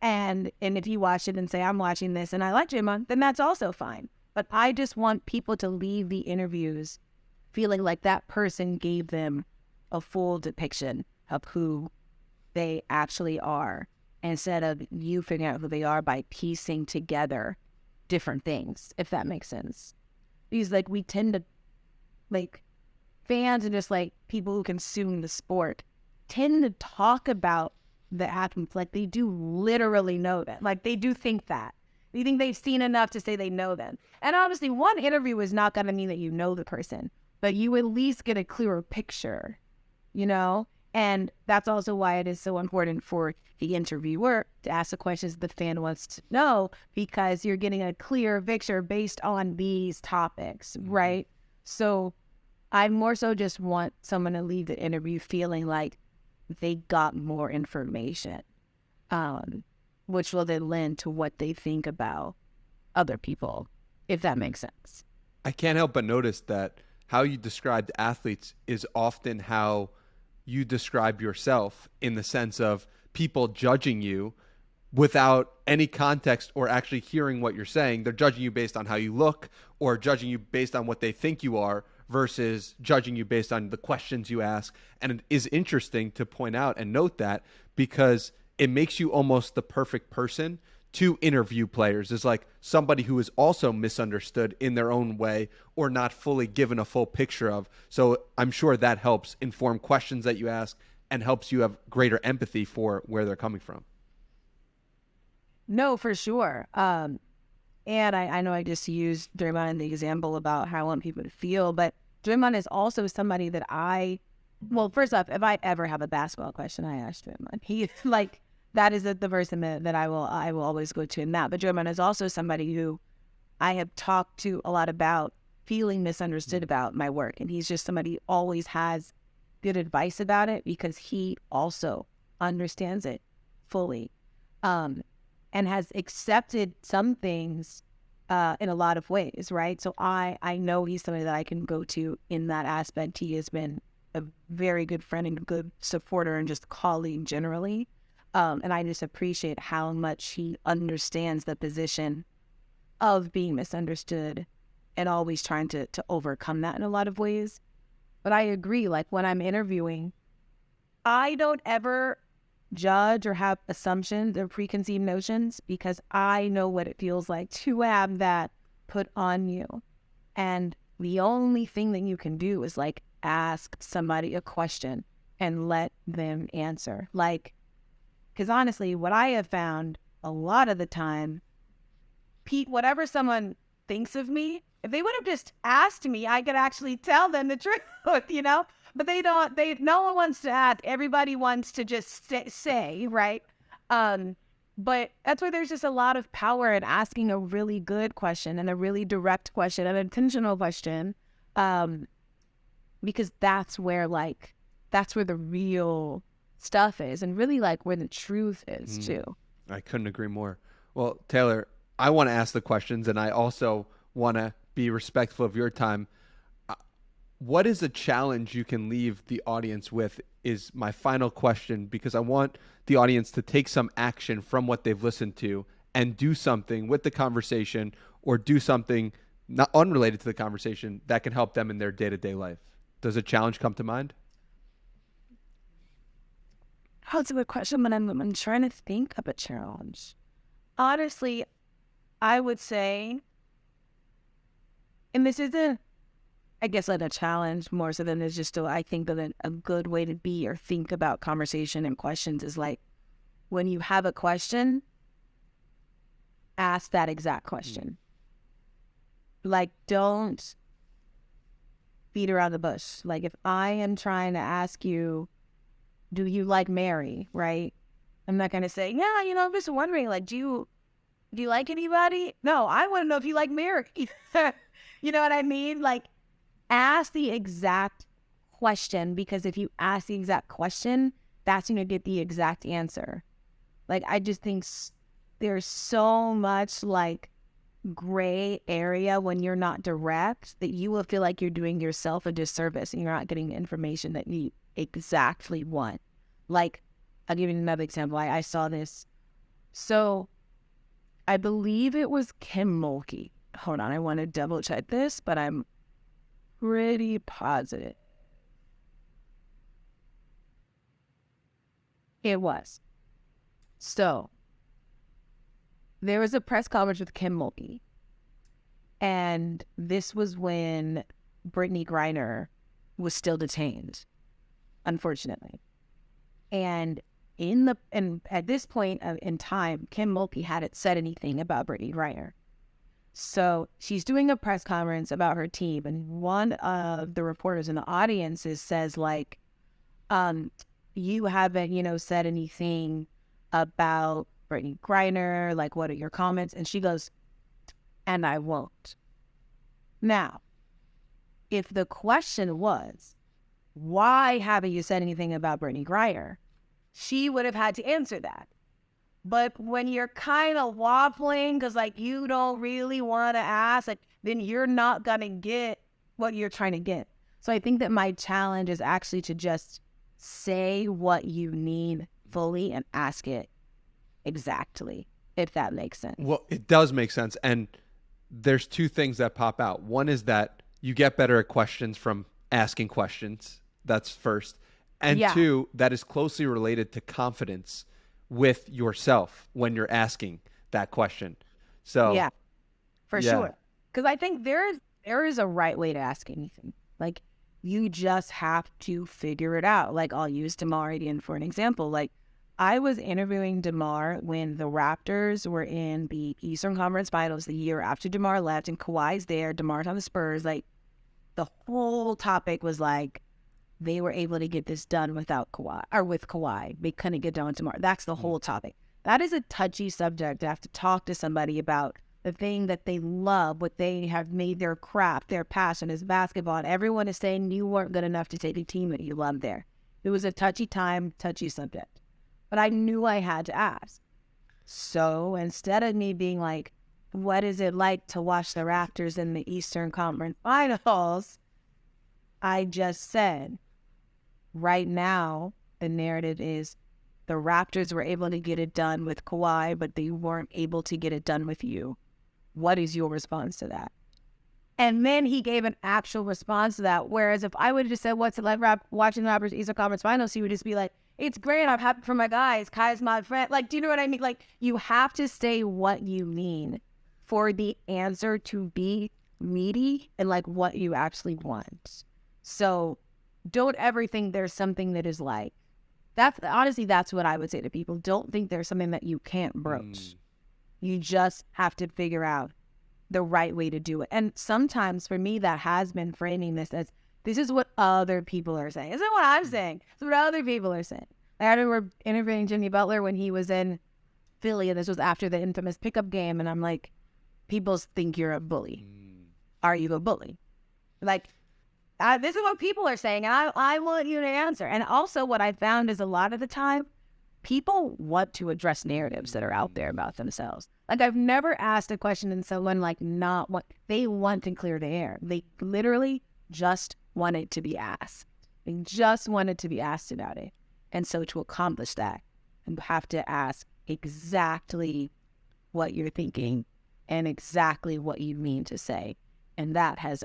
And if you watch it and say, I'm watching this and I like Draymond, then that's also fine. But I just want people to leave the interviews feeling like that person gave them a full depiction of who they actually are, instead of you figuring out who they are by piecing together different things, if that makes sense. Because, like, we tend to, like, fans and just, like, people who consume the sport tend to talk about the athletes like they do literally know them. Like, they do think that. They think they've seen enough to say they know them. And obviously, one interview is not going to mean that you know the person, but you at least get a clearer picture, you know? And that's also why it is so important for the interviewer to ask the questions the fan wants to know, because you're getting a clear picture based on these topics, right? So I more so just want someone to leave the interview feeling like they got more information, which will then lend to what they think about other people, if that makes sense. I can't help but notice that how you described athletes is often how you describe yourself, in the sense of people judging you without any context or actually hearing what you're saying. They're judging you based on how you look, or judging you based on what they think you are, versus judging you based on the questions you ask. And it is interesting to point out and note that, because it makes you almost the perfect person to interview players, is like somebody who is also misunderstood in their own way, or not fully given a full picture of. So I'm sure that helps inform questions that you ask and helps you have greater empathy for where they're coming from. No, for sure. And I know I just used Draymond the example about how I want people to feel, but Draymond is also somebody that well, first off, if I ever have a basketball question, I ask Draymond. He like, that is the person that I will always go to in that. But Draymond is also somebody who I have talked to a lot about feeling misunderstood about my work. And he's just somebody who always has good advice about it because he also understands it fully, and has accepted some things in a lot of ways, right? So I know he's somebody that I can go to in that aspect. He has been a very good friend and good supporter and just colleague generally. And I just appreciate how much he understands the position of being misunderstood and always trying to overcome that in a lot of ways. But I agree, like when I'm interviewing, I don't ever judge or have assumptions or preconceived notions because I know what it feels like to have that put on you. And the only thing that you can do is like ask somebody a question and let them answer. Like, because honestly, what I have found a lot of the time, whatever someone thinks of me, if they would have just asked me, I could actually tell them the truth, you know? But they don't, no one wants to ask. Everybody wants to just say, right? But that's why there's just a lot of power in asking a really good question and a really direct question, an intentional question. Because that's where the real stuff is, and really like where the truth is too. I couldn't agree more. Well, Taylor, I want to ask the questions, and I also want to be respectful of your time. What is a challenge you can leave the audience with is my final question, because I want the audience to take some action from what they've listened to and do something with the conversation or do something not unrelated to the conversation that can help them in their day-to-day life. Does a challenge come to mind? Oh, that's a good question, but I'm trying to think of a challenge. Honestly, I would say, and this isn't, I guess, like a challenge more so than it's just I think that a good way to be or think about conversation and questions is like, when you have a question, ask that exact question. Like, don't beat around the bush. Like, if I am trying to ask you, do you like Mary, right? I'm not going to say, yeah, I'm just wondering, like, do you like anybody? No, I want to know if you like Mary. You know what I mean? Like, ask the exact question, because if you ask the exact question, that's going to get the exact answer. Like, I just think there's so much like gray area when you're not direct that you will feel like you're doing yourself a disservice and you're not getting the information that you exactly want. Like, I'll give you another example. I saw this. So I believe it was Kim Mulkey. Hold on, I want to double check this, but I'm pretty positive it was. So there was a press conference with Kim Mulkey, and this was when Brittany Griner was still detained, unfortunately. And at this point in time, Kim Mulkey hadn't said anything about Brittany Griner. So she's doing a press conference about her team, and one of the reporters in the audience says like, you haven't, said anything about Brittany Griner, like, what are your comments? And she goes, and I won't. Now, if the question was, why haven't you said anything about Brittany Griner? She would have had to answer that. But when you're kind of waffling because, like, you don't really want to ask, like, then you're not going to get what you're trying to get. So I think that my challenge is actually to just say what you need fully and ask it exactly, if that makes sense. Well, it does make sense. And there's two things that pop out. One is that you get better at questions from asking questions. That's first. And two, that is closely related to confidence with yourself when you're asking that question. So yeah, for sure. Because I think there is a right way to ask anything. Like, you just have to figure it out. Like, I'll use DeMar DeRozan for an example. Like, I was interviewing DeMar when the Raptors were in the Eastern Conference Finals the year after DeMar left, and Kawhi's there, DeMar's on the Spurs. Like, the whole topic was like, they were able to get this done without Kawhi, or with Kawhi. They couldn't get done tomorrow. That's the whole topic. That is a touchy subject to have to talk to somebody about the thing that they love, what they have made their craft, their passion is basketball. And everyone is saying you weren't good enough to take a team that you love there. It was a touchy time, touchy subject. But I knew I had to ask. So instead of me being like, what is it like to watch the Raptors in the Eastern Conference Finals? I just said, right now, the narrative is the Raptors were able to get it done with Kawhi, but they weren't able to get it done with you. What is your response to that? And then he gave an actual response to that. Whereas if I would have just said, what's it like watching the Raptors Eastern Conference Finals, he would just be like, it's great. I'm happy for my guys. Kai's my friend. Like, do you know what I mean? Like, you have to say what you mean for the answer to be meaty and like what you actually want. So don't ever think there's something that is like, honestly, that's what I would say to people. Don't think there's something that you can't broach. You just have to figure out the right way to do it. And sometimes for me, that has been framing this as, this is what other people are saying. This isn't what I'm saying. It's what other people are saying. I remember interviewing Jimmy Butler when he was in Philly, and this was after the infamous pickup game. And I'm like, people think you're a bully. Are you a bully? Like, this is what people are saying, and I want you to answer. And also what I found is a lot of the time, people want to address narratives that are out there about themselves. Like, I've never asked a question and someone like not what they want to clear the air. They literally just want it to be asked. They just wanted to be asked about it. And so to accomplish that, you have to ask exactly what you're thinking and exactly what you mean to say. And that has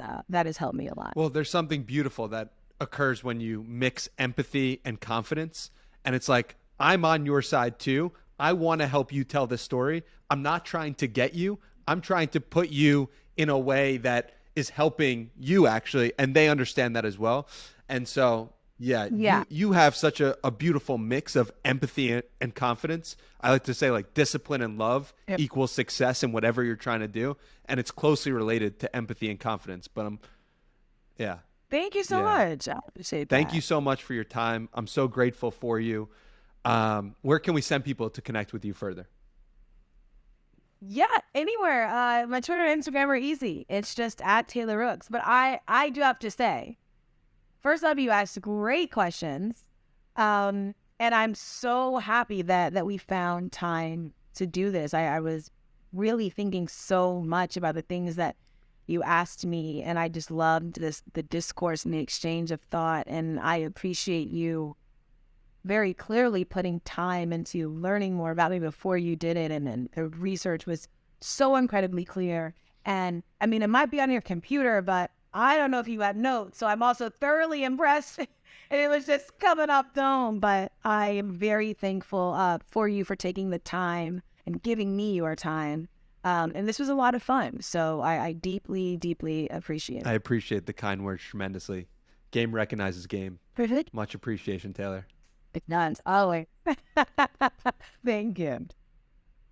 helped me a lot. Well, there's something beautiful that occurs when you mix empathy and confidence. And it's like, I'm on your side too. I want to help you tell this story. I'm not trying to get you. I'm trying to put you in a way that is helping you actually. And they understand that as well. And so, you have such a beautiful mix of empathy and confidence. I like to say like discipline and love equals success in whatever you're trying to do. And it's closely related to empathy and confidence. But Thank you so much. I appreciate that. Thank you so much for your time. I'm so grateful for you. Where can we send people to connect with you further? Yeah, anywhere. My Twitter and Instagram are easy. It's just at Taylor Rooks. But I do have to say, first off, you asked great questions. And I'm so happy that we found time to do this. I was really thinking so much about the things that you asked me, and I just loved the discourse and the exchange of thought. And I appreciate you very clearly putting time into learning more about me before you did it. And the research was so incredibly clear. And I mean, it might be on your computer, but I don't know if you had notes. So I'm also thoroughly impressed. And it was just coming up dome. But I am very thankful for you for taking the time and giving me your time. And this was a lot of fun. So I deeply, deeply appreciate it. I appreciate the kind words tremendously. Game recognizes game. Perfect. Much appreciation, Taylor. It does. Always. Thank you.